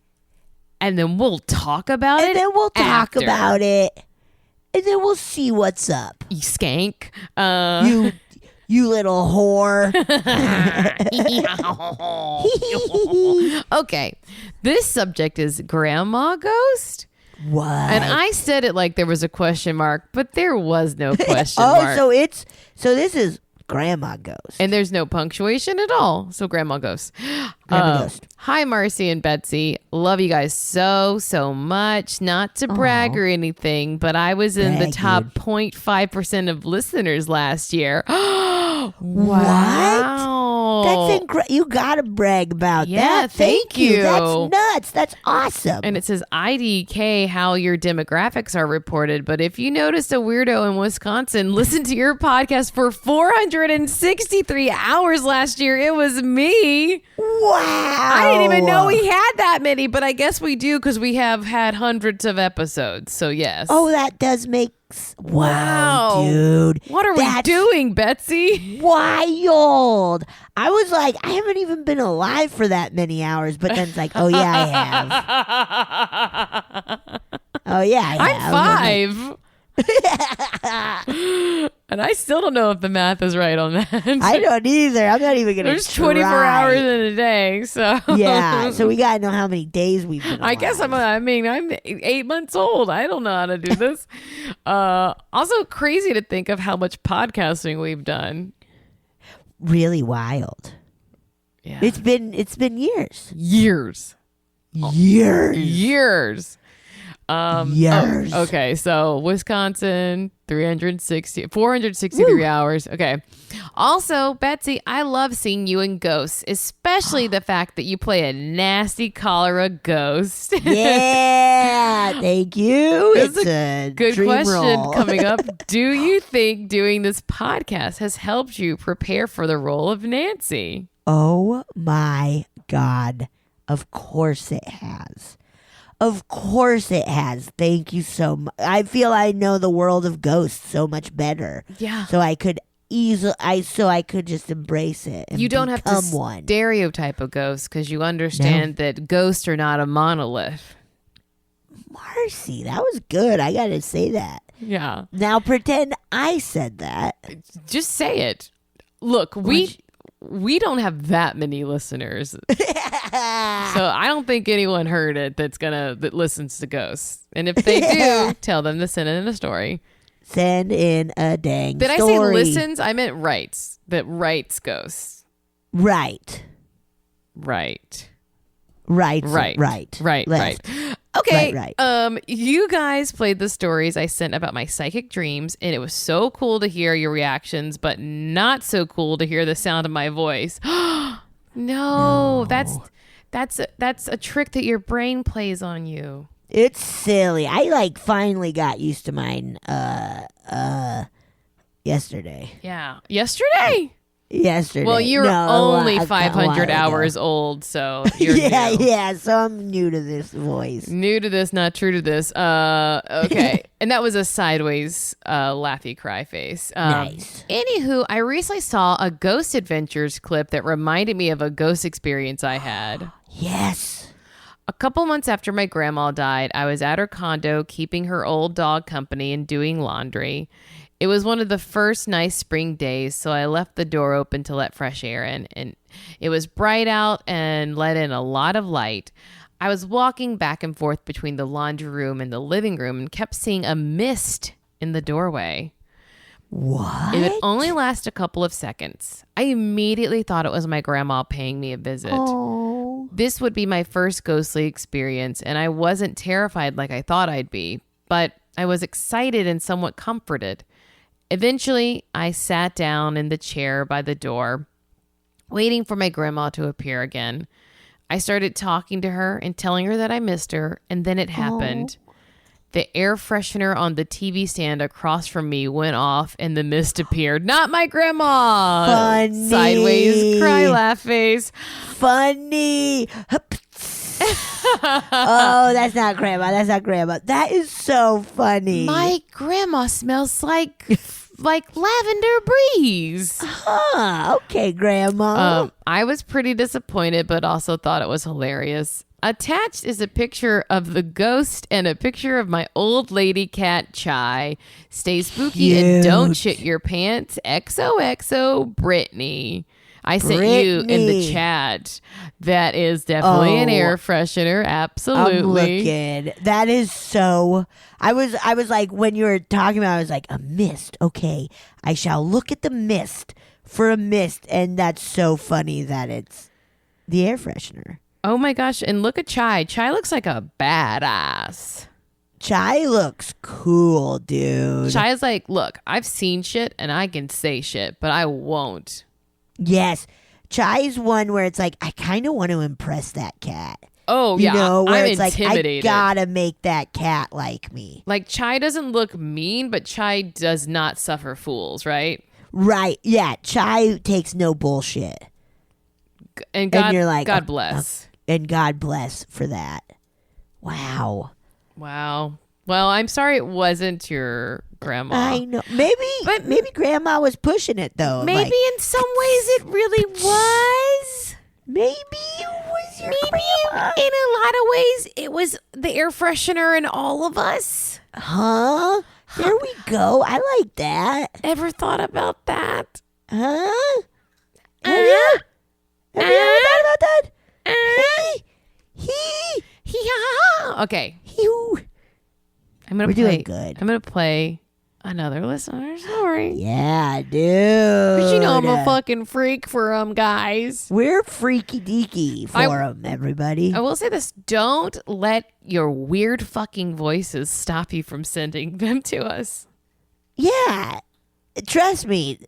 And then we'll talk about it. And then we'll talk after. about it. And then we'll see what's up. You skank. You little whore. Okay. This subject is Grandma Ghost. What? And I said it like there was a question mark, but there was no question mark. So this is Grandma Ghost. And there's no punctuation at all. So Grandma Ghost. Grandma Ghost. Hi, Marcy and Betsy. Love you guys so much. Not to brag or anything, but I was in the top 0.5% of listeners last year. Wow. That's incredible. You got to brag about that. Thank you. That's nuts. That's awesome. And it says IDK how your demographics are reported. But if you noticed a weirdo in Wisconsin, listen to your podcast for 463 hours last year. It was me. Wow. I didn't even know we had that many, but I guess we do because we have had hundreds of episodes. So yes. Oh, that does make wow, dude. What are we doing, Betsy? Wild. I was like, I haven't even been alive for that many hours, but then it's like, oh yeah, I have. Oh yeah, I have. I'm 5. And I still don't know if the math is right on that. I don't either. I'm not even gonna. There's 24 hours in a day, so yeah. So we gotta know how many days we've been alive. I guess I'm 8 months old. I don't know how to do this. Also crazy to think of how much podcasting we've done. Really wild. Yeah, it's been years. Years. Okay, so Wisconsin, 463 hours. Okay. Also, Betsy, I love seeing you in Ghosts, especially the fact that you play a nasty cholera ghost. Yeah, thank you. It's a good dream question role. coming up. Do you think doing this podcast has helped you prepare for the role of Nancy? Oh my God. Of course it has. Of course it has. Thank you so much. I feel I know the world of ghosts so much better. Yeah. So I could I could just embrace it. And you don't have to one. stereotype a ghost because you understand that ghosts are not a monolith. Marcy, that was good. I got to say that. Yeah. Now pretend I said that. Just say it. Look, we don't have that many listeners. So I don't think anyone heard it that listens to ghosts. And if they do, tell them to send in a story. Send in a dang Did story. I say listens? I meant writes. That writes ghosts. Right. Right. Okay. Right. You guys played the stories I sent about my psychic dreams, and it was so cool to hear your reactions, but not so cool to hear the sound of my voice. No, that's a trick that your brain plays on you. It's silly. I finally got used to mine yesterday. Yeah. Yesterday? Yesterday. Well, you're only 500 hours old, so you're new. Yeah, so I'm new to this voice. New to this, not true to this. Okay. And that was a sideways laughy cry face. Nice. Anywho, I recently saw a Ghost Adventures clip that reminded me of a ghost experience I had. Yes. A couple months after my grandma died, I was at her condo keeping her old dog company and doing laundry. It was one of the first nice spring days, so I left the door open to let fresh air in, and it was bright out and let in a lot of light. I was walking back and forth between the laundry room and the living room and kept seeing a mist in the doorway. What? It would only last a couple of seconds. I immediately thought it was my grandma paying me a visit. Oh. This would be my first ghostly experience, and I wasn't terrified like I thought I'd be, but I was excited and somewhat comforted. Eventually, I sat down in the chair by the door, waiting for my grandma to appear again. I started talking to her and telling her that I missed her, and then it happened. The air freshener on the TV stand across from me went off, and the mist appeared. Not my grandma! Funny. Sideways cry laugh face. Funny. Oh, that's not grandma. That is so funny. My grandma smells like lavender breeze. Huh. Okay, grandma. I was pretty disappointed, but also thought it was hilarious. Attached is a picture of the ghost and a picture of my old lady cat, Chai. Stay spooky and don't shit your pants. XOXO, Britni. I sent you in the chat. That is definitely an air freshener. Absolutely. I'm looking. That is so. I was like, when you were talking about it, I was like, a mist. Okay, I shall look at the mist for a mist, and that's so funny that it's the air freshener. Oh my gosh. And look at Chai. Chai looks like a badass. Chai looks cool, dude. Chai's like, look, I've seen shit and I can say shit, but I won't. Yes. Chai's one where it's like, I kind of want to impress that cat. Oh, You yeah. know, where I'm it's like, I intimidated. gotta make that cat like me. Like, Chai doesn't look mean, but Chai does not suffer fools, right? Right. Yeah. Chai takes no bullshit. And God, you're like, God bless. And God bless for that. Wow. Wow. Well, I'm sorry it wasn't your grandma. I know. Maybe grandma was pushing it though. Maybe Like, in some ways it really was. maybe it was your Maybe grandma. in a lot of ways it was the air freshener in all of us. Huh? There we go. I like that. Ever thought about that? Huh? Have you ever thought about that? Okay. He. We're doing good. I'm gonna play another listener story. Yeah, dude. But you know I'm a fucking freak for guys. We're freaky deaky for them, everybody. I will say this: don't let your weird fucking voices stop you from sending them to us. Yeah. Trust me.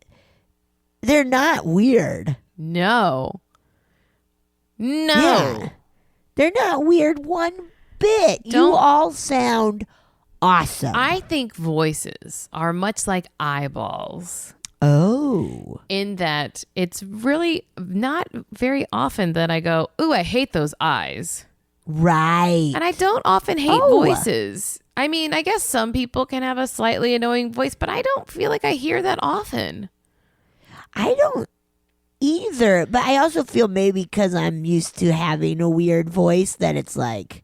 They're not weird. No. Yeah. They're not weird one bit. You Don't- all sound awesome. I think voices are much like eyeballs. Oh. In that it's really not very often that I go, ooh, I hate those eyes. Right. And I don't often hate Oh. voices. I mean, I guess some people can have a slightly annoying voice, but I don't feel like I hear that often. I don't either, but I also feel maybe because I'm used to having a weird voice that it's like,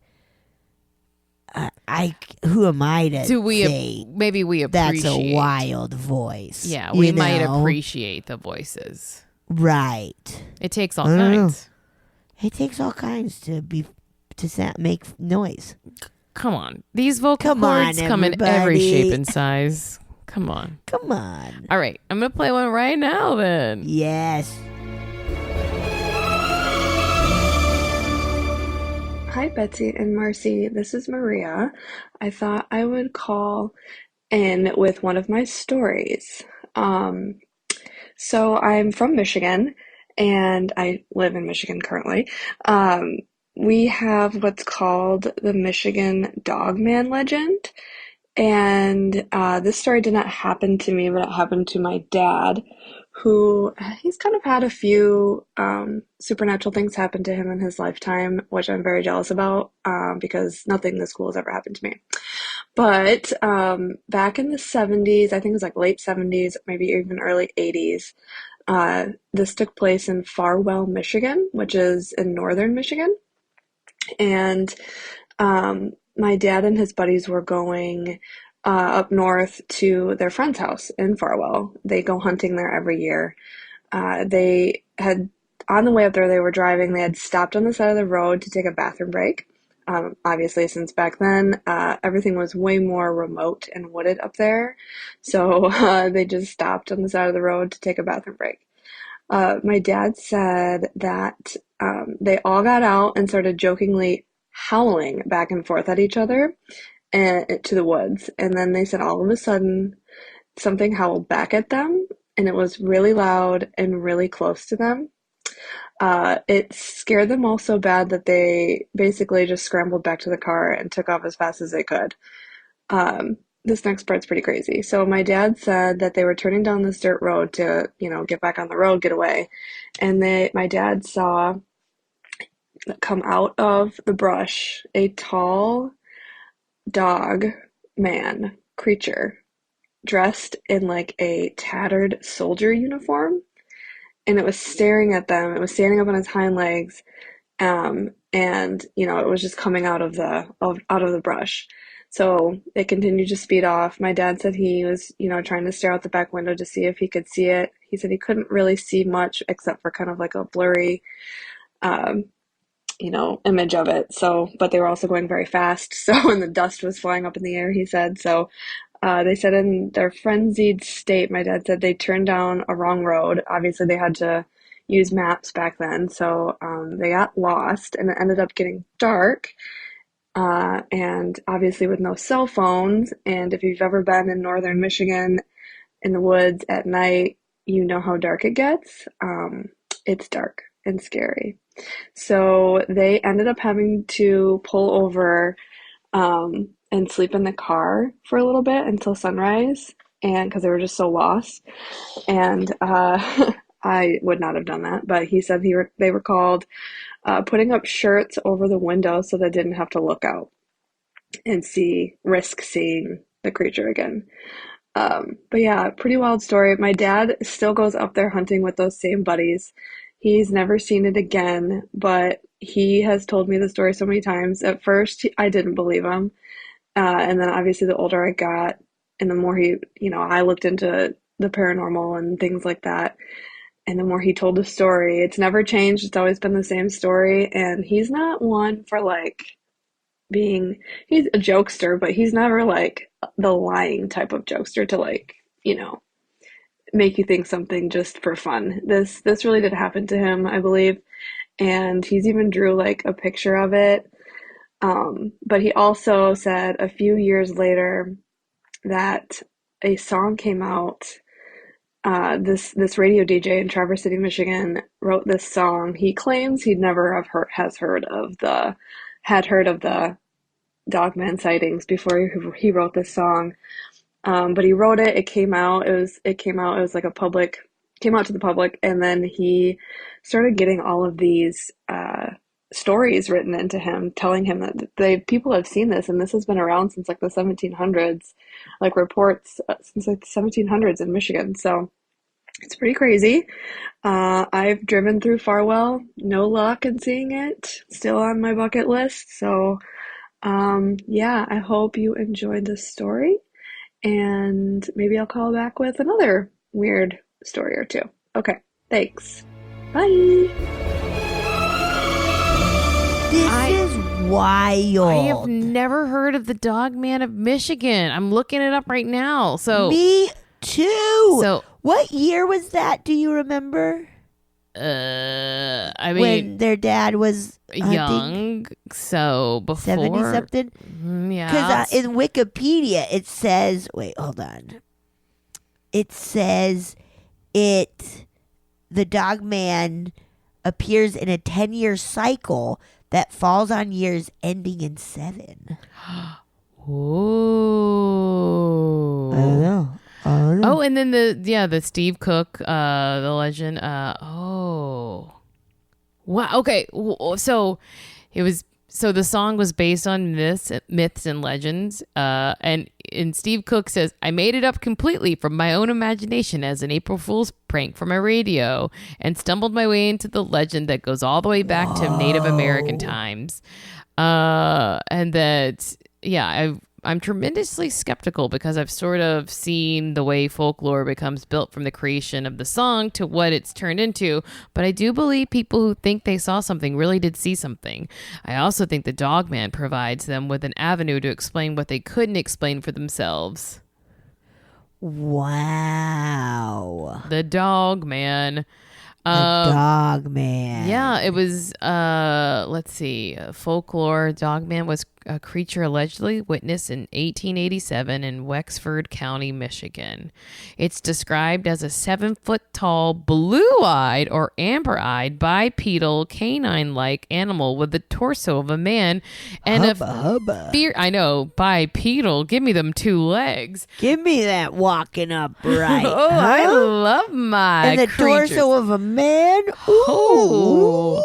who am I to say Maybe we appreciate. that's a wild voice? Yeah, we you might know? appreciate the voices. Right. It takes all I don't know. kinds. It takes all kinds to make noise. Come on. These vocal Come on, cords come in every everybody. shape and size. Come on. Come on. All right. I'm going to play one right now then. Yes. Hi, Betsy and Marcy. This is Maria. I thought I would call in with one of my stories. So I'm from Michigan, and I live in Michigan currently. We have what's called the Michigan Dogman legend. And this story did not happen to me, but it happened to my dad, who he's kind of had a few supernatural things happen to him in his lifetime, which I'm very jealous about because nothing this cool has ever happened to me. But back in the 70s, I think it was like late 70s, maybe even early 80s, this took place in Farwell, Michigan, which is in northern Michigan. And my dad and his buddies were going up north to their friend's house in Farwell. They go hunting there every year. They had, on the way up there, they were driving. They had stopped on the side of the road to take a bathroom break. Obviously, since back then, everything was way more remote and wooded up there. So they just stopped on the side of the road to take a bathroom break. My dad said that they all got out and started jokingly howling back and forth at each other and to the woods. And then they said all of a sudden something howled back at them, and it was really loud and really close to them. It scared them all so bad that they basically just scrambled back to the car and took off as fast as they could. This next part's pretty crazy. So my dad said that they were turning down this dirt road to, get back on the road, get away. And my dad saw come out of the brush a tall dog man creature dressed in like a tattered soldier uniform. And it was staring at them. It was standing up on its hind legs. And, it was just coming out of the brush. So it continued to speed off. My dad said he was, trying to stare out the back window to see if he could see it. He said he couldn't really see much except for kind of like a blurry, image of it. So, but they were also going very fast. So, and the dust was flying up in the air, he said. So, They said in their frenzied state, my dad said they turned down a wrong road. Obviously, they had to use maps back then, so they got lost, and it ended up getting dark. And obviously, with no cell phones, and if you've ever been in northern Michigan in the woods at night, you know how dark it gets. It's dark and scary. So they ended up having to pull over and sleep in the car for a little bit until sunrise, and because they were just so lost. And I would not have done that, but he said they were called putting up shirts over the window so they didn't have to look out and risk seeing the creature again. But yeah, pretty wild story. My dad still goes up there hunting with those same buddies. He's never seen it again, but he has told me the story so many times. At first, I didn't believe him. And then obviously the older I got and the more I looked into the paranormal and things like that. And the more he told the story, it's never changed. It's always been the same story. And he's not one for he's a jokester, but he's never the lying type of jokester to make you think something just for fun. This really did happen to him, I believe. And he's even drew a picture of it. But he also said a few years later that a song came out. This radio DJ in Traverse City, Michigan wrote this song. He claims he'd never had heard of the Dogman sightings before he wrote this song. But he wrote it. It came out. It came out. It was came out to the public, and then he started getting all of these stories written into him, telling him that people have seen this, and this has been around since the 1700s, reports since the 1700s in Michigan. So it's pretty crazy. I've driven through Farwell, no luck in seeing it. Still on my bucket list. So yeah, I hope you enjoyed this story, and maybe I'll call back with another weird story or two. Okay, thanks. Bye. This is wild. I have never heard of the Dogman of Michigan. I'm looking it up right now. So Me too. So what year was that? Do you remember? I mean, when their dad was young, so before 70 something. Yeah, Because in Wikipedia it says, wait, hold on. It says the Dogman appears in a 10-year cycle that falls on years ending in 7. Ooh. I don't know. Oh, and then the Steve Cook, the legend. Oh, wow. Okay, so the song was based on myths and legends. And Steve Cook says, I made it up completely from my own imagination as an April Fool's prank for my radio, and stumbled my way into the legend that goes all the way back to Native American times. And that, yeah, I'm tremendously skeptical because I've sort of seen the way folklore becomes built from the creation of the song to what it's turned into. But I do believe people who think they saw something really did see something. I also think the Dogman provides them with an avenue to explain what they couldn't explain for themselves. Wow. The Dogman. Dogman. Yeah, it was, let's see, folklore. Dogman was a creature allegedly witnessed in 1887 in Wexford County, Michigan. It's described as a 7-foot-tall, blue-eyed or amber-eyed, bipedal, canine-like animal with the torso of a man and I know, bipedal. Give me them 2 legs. Give me that walking upright. Oh, huh? I love my and the creatures. torso of a man. Ooh.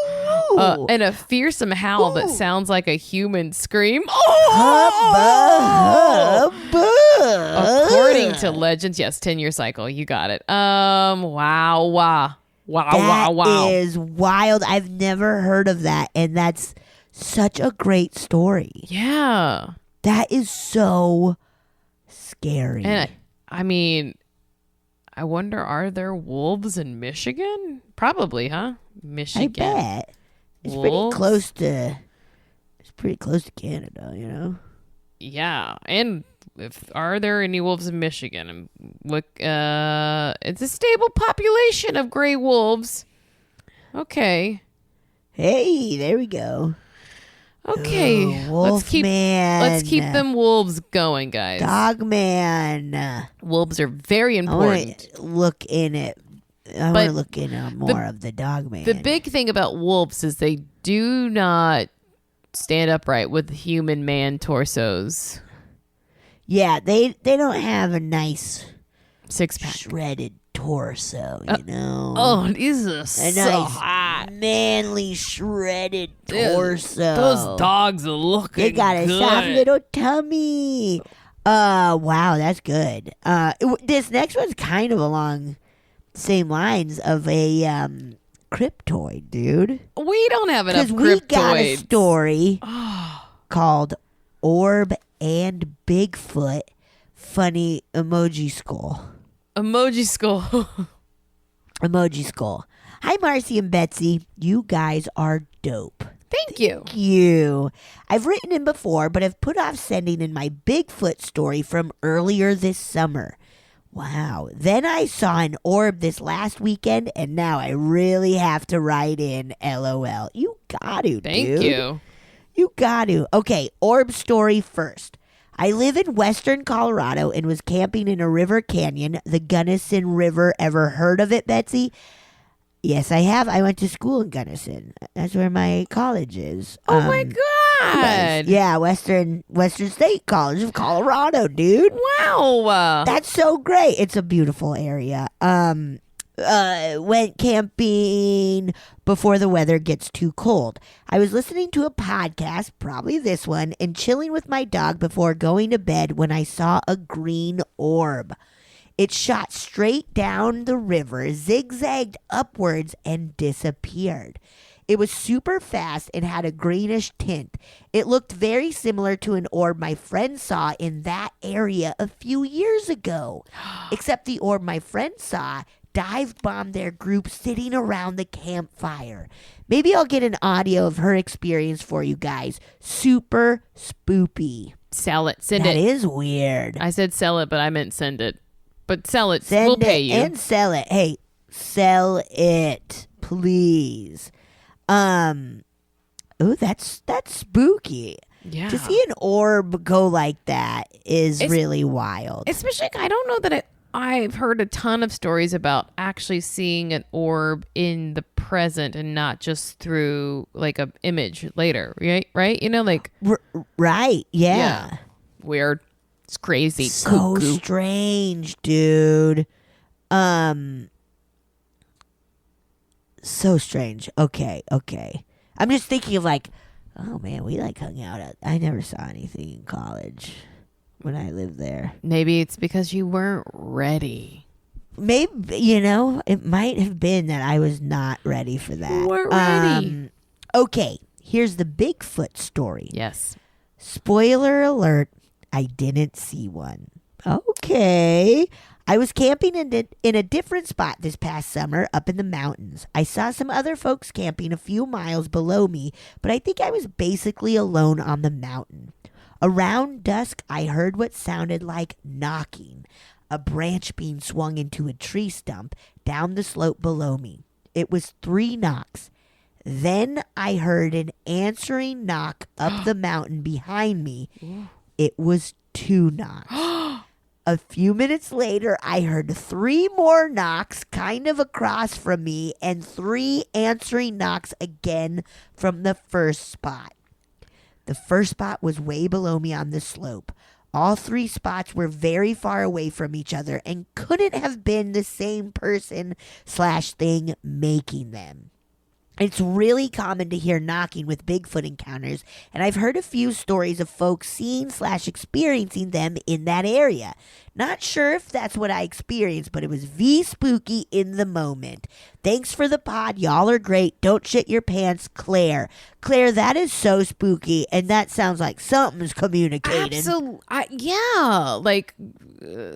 And a fearsome howl that sounds like a human scream. Hubba, hubba. According to legends, yes, 10-year cycle. You got it. Wow. That is wild. I've never heard of that, and that's such a great story. Yeah. That is so scary. And I mean, I wonder, are there wolves in Michigan? Probably, huh? Michigan. I bet. It's pretty close to Canada, you know? Yeah. And are there any wolves in Michigan? And look, it's a stable population of gray wolves. Okay. Hey, there we go. Okay. Ooh, let's keep Wolfman. them wolves going, guys. Dogman. Wolves are very I important. want to look in it. I want to look in on more of the Dogman. The big thing about wolves is they do not stand upright with human man torsos. Yeah, they don't have a nice Six-pack. shredded torso, you know. Oh, these are A so nice hot. manly shredded torso. Those dogs are looking They got a good. soft little tummy. Wow, that's good. This next one's kind of along the same lines of a cryptoid, dude. We don't have enough Because we got a cryptoids. story called Orb and Bigfoot Funny Emoji Skull. Emoji skull. Emoji Skull. Hi, Marcy and Betsy. You guys are dope. Thank you. You. I've written in before, but have put off sending in my Bigfoot story from earlier this summer. Wow. Then I saw an orb this last weekend, and now I really have to write in. LOL. You got to, Thank dude. you. You got to. Okay, orb story first. I live in western Colorado and was camping in a river canyon, the Gunnison River. Ever heard of it, Betsy? Yes, I have. I went to school in Gunnison. That's where my college is. Oh my God. Yeah, Western State College of Colorado, dude. Wow. That's so great. It's a beautiful area. Went camping before the weather gets too cold. I was listening to a podcast, probably this one, and chilling with my dog before going to bed when I saw a green orb. It shot straight down the river, zigzagged upwards, and disappeared. It was super fast and had a greenish tint. It looked very similar to an orb my friend saw in that area a few years ago. Except the orb my friend saw dive bombed their group sitting around the campfire. Maybe I'll get an audio of her experience for you guys. Super spoopy. Sell it. Send That it. is weird. I said sell it, but I meant send it. But sell it. Send we'll pay it you. and sell it. Hey, sell it, please. Ooh, that's spooky. Yeah. To see an orb go like that is really wild. Especially, I don't know that I've heard a ton of stories about actually seeing an orb in the present and not just through like a image later, right? You know, like Right? Yeah. Weird. It's crazy. So Cuckoo. strange, dude. So strange. Okay. I'm just thinking of like, oh man, we like hung out at. I never saw anything in college when I lived there. Maybe it's because you weren't ready. Maybe it might have been that I was not ready for that. You weren't ready. Okay, here's the Bigfoot story. Yes. Spoiler alert, I didn't see one. Okay. I was camping in a different spot this past summer up in the mountains. I saw some other folks camping a few miles below me, but I think I was basically alone on the mountain. Around dusk, I heard what sounded like knocking, a branch being swung into a tree stump down the slope below me. It was 3 knocks. Then I heard an answering knock up the mountain behind me. It was 2 knocks. A few minutes later, I heard 3 more knocks kind of across from me and 3 answering knocks again from the first spot. The first spot was way below me on the slope. All 3 spots were very far away from each other and couldn't have been the same person/thing making them. It's really common to hear knocking with Bigfoot encounters, and I've heard a few stories of folks seeing/experiencing them in that area. Not sure if that's what I experienced, but it was spooky in the moment. Thanks for the pod. Y'all are great. Don't shit your pants, Claire. Claire, that is so spooky, and that sounds like something's communicating. Absolutely. Yeah. Like,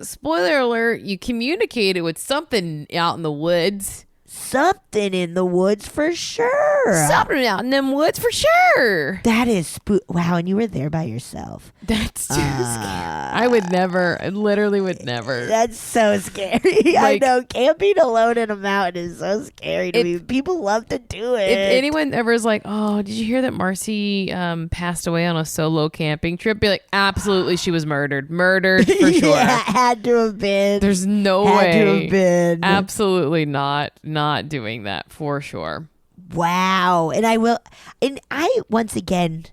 spoiler alert, you communicated with something out in the woods. Something in the woods for sure. sure. Something out in them woods for sure. That is wow, and you were there by yourself. That's too scary. I would never. I literally would never. That's so scary. I know camping alone in a mountain is so scary to me. People love to do it. If anyone ever is like, "Oh, did you hear that Marcy passed away on a solo camping trip?" Be like, "Absolutely, she was murdered for sure." Yeah, had to have been. There's no had way. to have been. Absolutely not doing that for sure. Wow. And I once again,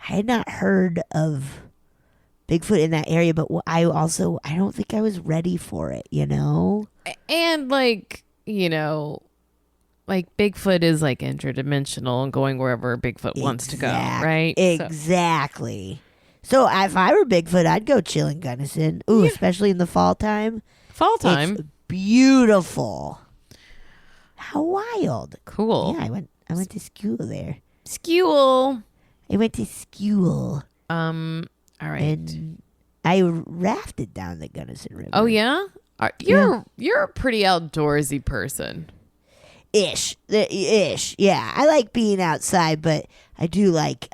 I had not heard of Bigfoot in that area, but I don't think I was ready for it, And like Bigfoot is like interdimensional and going wherever Bigfoot wants to go, right? Exactly. So if I were Bigfoot, I'd go chill in Gunnison. Ooh, especially in the fall time. It's Beautiful. How wild. Cool. Yeah, I went to school there. School. I went to school. All right. And I rafted down the Gunnison River. Oh yeah? You're a pretty outdoorsy person. Ish. Yeah. I like being outside, but I do like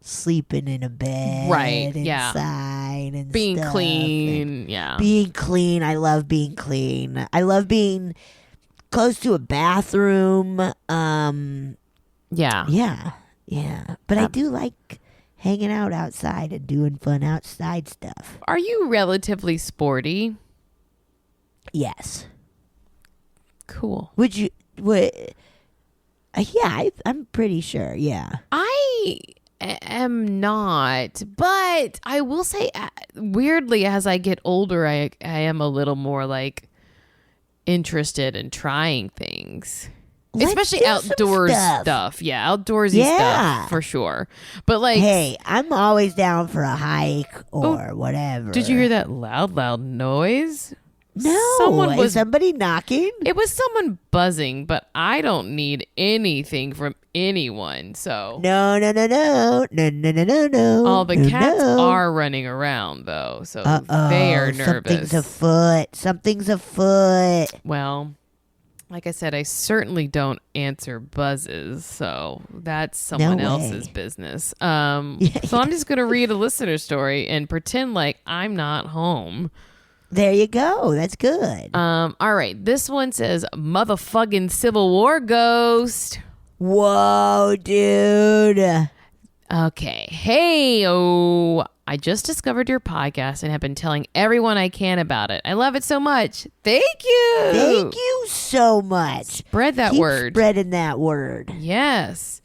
sleeping in a bed. Right. Inside and being stuff, clean. Yeah. Being clean. I love being clean. I love being close to a bathroom. Yeah. Yeah. But I do like hanging out outside and doing fun outside stuff. Are you relatively sporty? Yes. Cool. I'm pretty sure. Yeah. I am not, but I will say, weirdly, as I get older, I am a little more like interested in trying things. Especially outdoors stuff. Yeah, outdoorsy stuff for sure. But like, hey, I'm always down for a hike or whatever. Did you hear that loud noise? No. Is somebody knocking? It was someone buzzing, but I don't need anything from anyone. So no. All the cats are running around though, so they are nervous. Something's afoot. Well, like I said, I certainly don't answer buzzes, so that's someone else's business. So I'm just gonna read a listener story and pretend like I'm not home. There you go. That's good. All right. This one says, "Motherfucking Civil War ghost." Whoa, dude. Okay. Hey, I just discovered your podcast and have been telling everyone I can about it. I love it so much. Thank you. Thank you so much. Spread that Keep word. Spreading that word. Yes.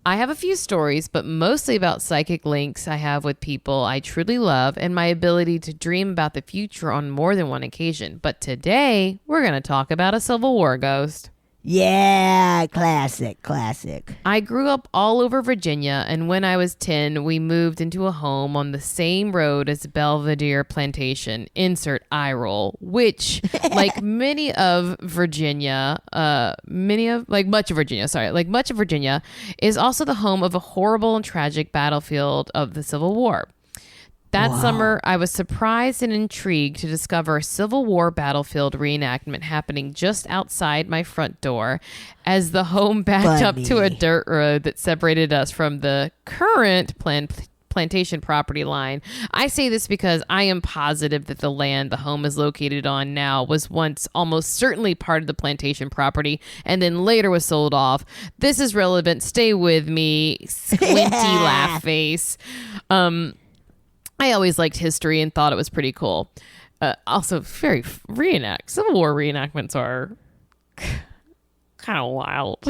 I have a few stories, but mostly about psychic links I have with people I truly love and my ability to dream about the future on more than one occasion. But today, we're going to talk about a Civil War ghost. Yeah, classic. I grew up all over Virginia, and when I was 10, we moved into a home on the same road as Belvedere Plantation, insert eye roll, which, like much of Virginia, is also the home of a horrible and tragic battlefield of the Civil War. That summer, I was surprised and intrigued to discover a Civil War battlefield reenactment happening just outside my front door as the home backed up to a dirt road that separated us from the current plantation property line. I say this because I am positive that the land the home is located on now was once almost certainly part of the plantation property and then later was sold off. This is relevant. Stay with me. Squinty laugh face. I always liked history and thought it was pretty cool. Also, Civil War reenactments are kind of wild.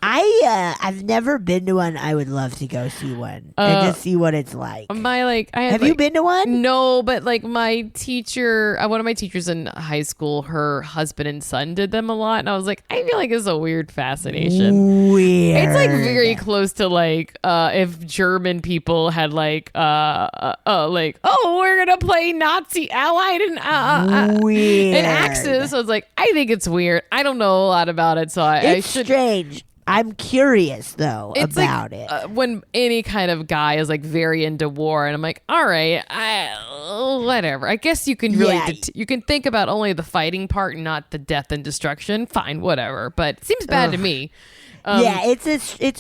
I've never been to one. I would love to go see one and just see what it's like. Have you been to one? No, but like my teacher, one of my teachers in high school, her husband and son did them a lot, and I was like, I feel like it's a weird fascination. Weird. It's like very close to like if German people had like we're gonna play Nazi Allied and weird and Axis. So I was like, I think it's weird. I don't know a lot about it, so I should. Strange. I'm curious though It's about like, it. when any kind of guy is like very into war, and I'm like, all right, whatever. I guess you can really Yeah. you can think about only the fighting part, and not the death and destruction. Fine, whatever. But it seems bad to me. Yeah, it's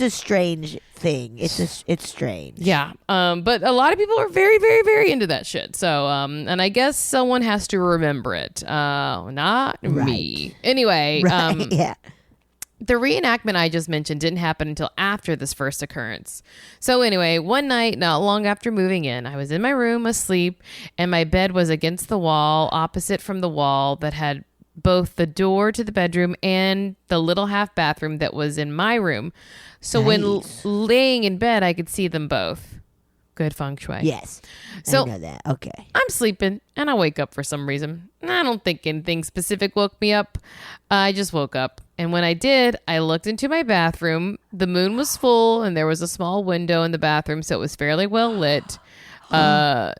a strange thing. It's strange. Yeah. But a lot of people are very, very, very into that shit. So, and I guess someone has to remember it. Not me. Anyway, Right. Yeah. the reenactment I just mentioned didn't happen until after this first occurrence. So anyway, one night, not long after moving in, I was in my room asleep, and my bed was against the wall, opposite from the wall that had both the door to the bedroom and the little half bathroom that was in my room. So when laying in bed, I could see them both. Good feng shui. Yes. So I know that. Okay. I'm sleeping and I wake up for some reason. I don't think anything specific woke me up. I just woke up. And when I did, I looked into my bathroom. The moon was full and there was a small window in the bathroom, so it was fairly well lit. I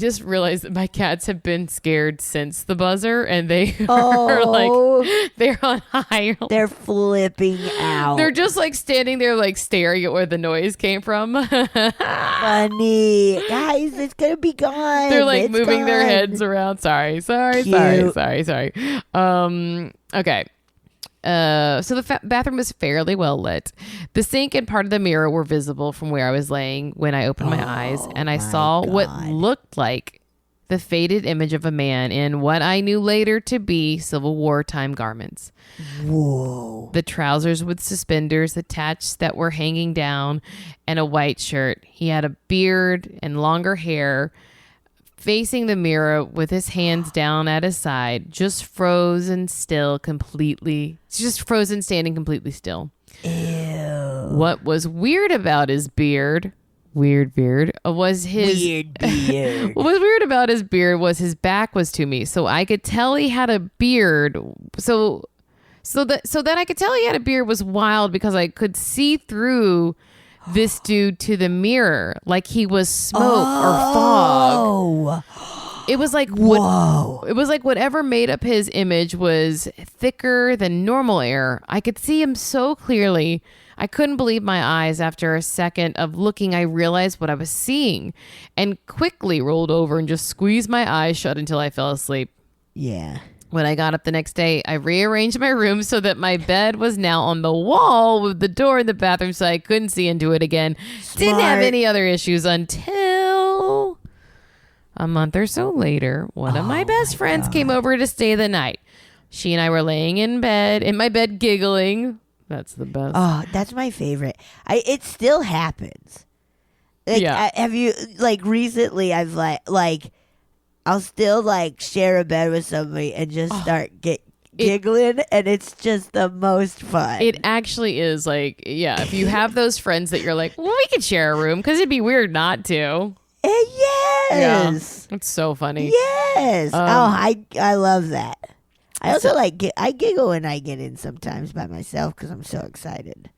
just realized that my cats have been scared since the buzzer, and they are like, they're on high. They're flipping out. They're just like standing there, like staring at where the noise came from. Funny. Guys, it's going to be gone. They're like It's moving their gone. heads around. Sorry. Cute. Okay. So the bathroom was fairly well lit. The sink and part of the mirror were visible from where I was laying when I opened my eyes, and I saw what looked like the faded image of a man in what I knew later to be Civil War time garments. Whoa. The trousers with suspenders attached that were hanging down, and a white shirt. He had a beard and longer hair, facing the mirror with his hands down at his side, just frozen still completely, just frozen standing completely still. Ew. What was weird about his beard, was his... Weird beard. What was weird about his beard was his back was to me, so I could tell he had a beard. So that I could tell he had a beard was wild, because I could see through this dude to the mirror like he was smoke or fog. It was like it was like whatever made up his image was thicker than normal air. I could see him so clearly. I couldn't believe my eyes. After a second of looking, I realized what I was seeing and quickly rolled over and just squeezed my eyes shut until I fell asleep. Yeah. When I got up the next day, I rearranged my room so that my bed was now on the wall with the door in the bathroom, so I couldn't see into it again. Didn't have any other issues until a month or so later. One of my best friends came over to stay the night. She and I were laying in my bed, giggling. That's the best. Oh, that's my favorite. It still happens. Like, Yeah. Have you, like, recently I've like I'll still like share a bed with somebody and just start giggling, and it's just the most fun. It actually is, like, yeah, if you have those friends that you're like, well, we could share a room, because it'd be weird not to. Yes. Yeah, it's so funny. Yes. I love that. I also I giggle when I get in sometimes by myself because I'm so excited.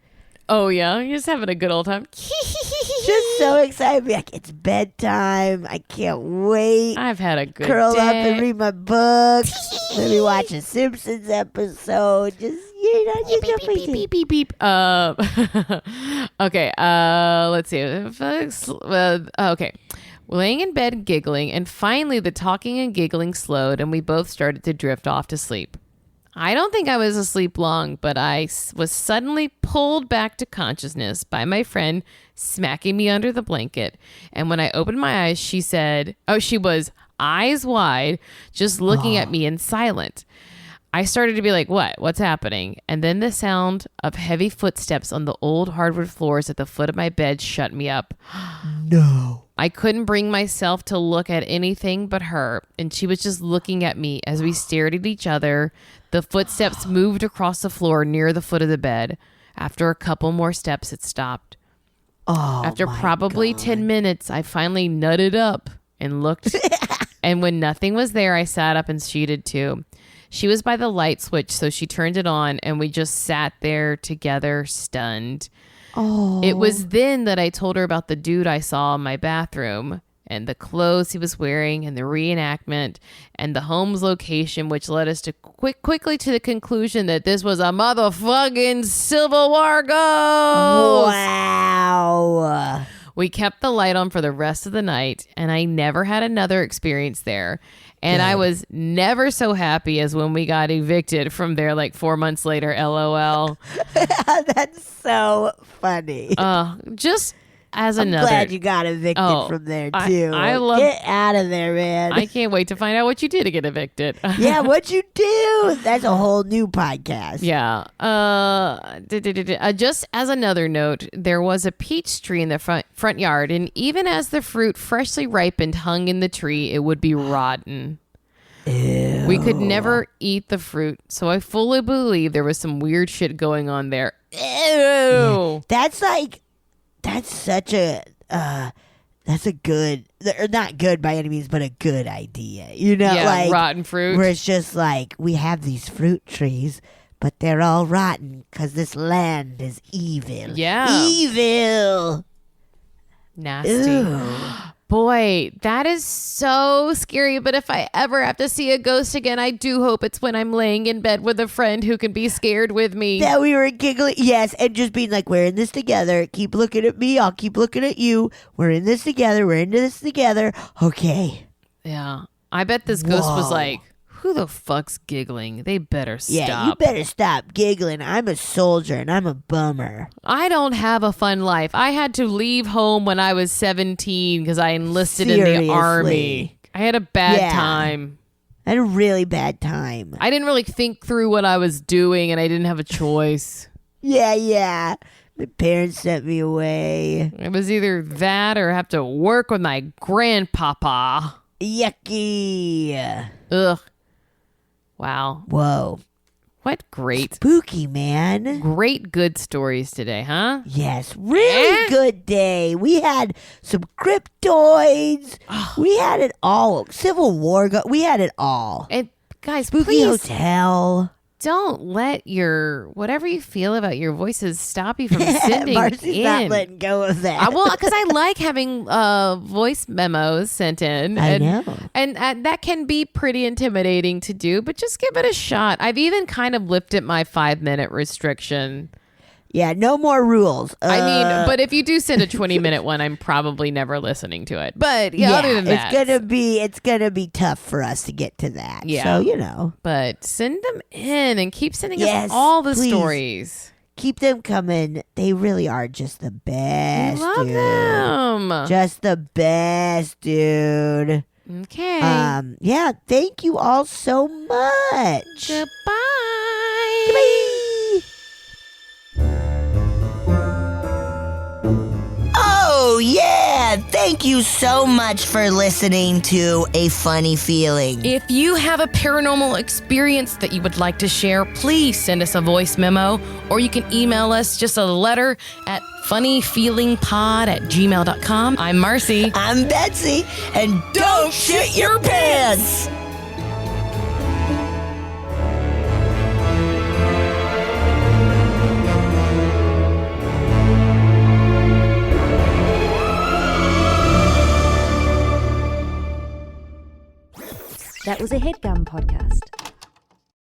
Oh, yeah? You're just having a good old time. Just so excited. Be like, it's bedtime. I can't wait. I've had a good Curl day. up and read my book. Maybe watch a Simpsons episode. Just, just beep, beep, beep, beep, beep. Okay. Let's see. Okay. Laying in bed giggling, and finally the talking and giggling slowed, and we both started to drift off to sleep. I don't think I was asleep long, but I was suddenly pulled back to consciousness by my friend smacking me under the blanket. And when I opened my eyes, she was eyes wide, just looking at me in silent. I started to be like, what's happening? And then the sound of heavy footsteps on the old hardwood floors at the foot of my bed shut me up. No. I couldn't bring myself to look at anything but her, and she was just looking at me as we stared at each other. The footsteps moved across the floor near the foot of the bed. After a couple more steps, it stopped. Oh, After probably 10 minutes, I finally nutted up and looked, and when nothing was there, I sat up and she did too. She was by the light switch, so she turned it on, and we just sat there together, stunned. Oh. It was then that I told her about the dude I saw in my bathroom, and the clothes he was wearing and the reenactment and the home's location, which led us to quickly to the conclusion that this was a motherfucking Civil War ghost. Wow. We kept the light on for the rest of the night, and I never had another experience there. And I was never so happy as when we got evicted from there like 4 months later, LOL. That's so funny. Just as I'm another. glad you got evicted from there too. I love. Get out of there, man. I can't wait to find out what you did to get evicted. Yeah, what'd you do? That's a whole new podcast. Yeah. Just as another note, there was a peach tree in the front yard, and even as the fruit freshly ripened hung in the tree, it would be rotten. Ew. We could never eat the fruit, so I fully believe there was some weird shit going on there. Ew. Yeah. That's such a that's a good, or not good by any means, but a good idea. You know, Yeah, like rotten fruit. where it's just like, we have these fruit trees, but they're all rotten because this land is evil. Yeah. Evil. Nasty. Ew. Boy, that is so scary. But if I ever have to see a ghost again, I do hope it's when I'm laying in bed with a friend who can be scared with me. That we were giggling. Yes, and just being like, we're in this together. Keep looking at me. I'll keep looking at you. We're in this together. We're into this together. Okay. Yeah. I bet this ghost was Whoa. like, who the fuck's giggling? They better stop. Yeah, you better stop giggling. I'm a soldier and I'm a bummer. I don't have a fun life. I had to leave home when I was 17 because I enlisted in the army. I had a bad time. I had a really bad time. I didn't really think through what I was doing, and I didn't have a choice. Yeah. My parents sent me away. It was either that or have to work with my grandpapa. Yucky. Ugh. Wow. Whoa. What great Spooky, man. good stories today, huh? Yes, really good day. We had some cryptoids. We had it all. Civil War. We had it all. And guys, Spooky please Hotel. don't let your whatever you feel about your voices stop you from sending Marcy's in. not letting go of that. Well, because I like having voice memos sent in. I know. And that can be pretty intimidating to do, but just give it a shot. I've even kind of lifted my 5-minute restriction. Yeah, no more rules. I mean, but if you do send a 20-minute one, I'm probably never listening to it. But yeah, other than that, it's gonna be tough for us to get to that. Yeah. So, you know. But send them in and keep sending Yes, us all the please. stories. Keep them coming. They really are just the best. Love dude. them. Just the best, dude. Okay. Yeah, thank you all so much. Goodbye. Goodbye. Oh, yeah. Thank you so much for listening to A Funny Feeling. If you have a paranormal experience that you would like to share, please send us a voice memo, or you can email us just a letter at funnyfeelingpod@gmail.com. I'm Marcy. I'm Betsy, and don't shit your pants. That was a HeadGum podcast.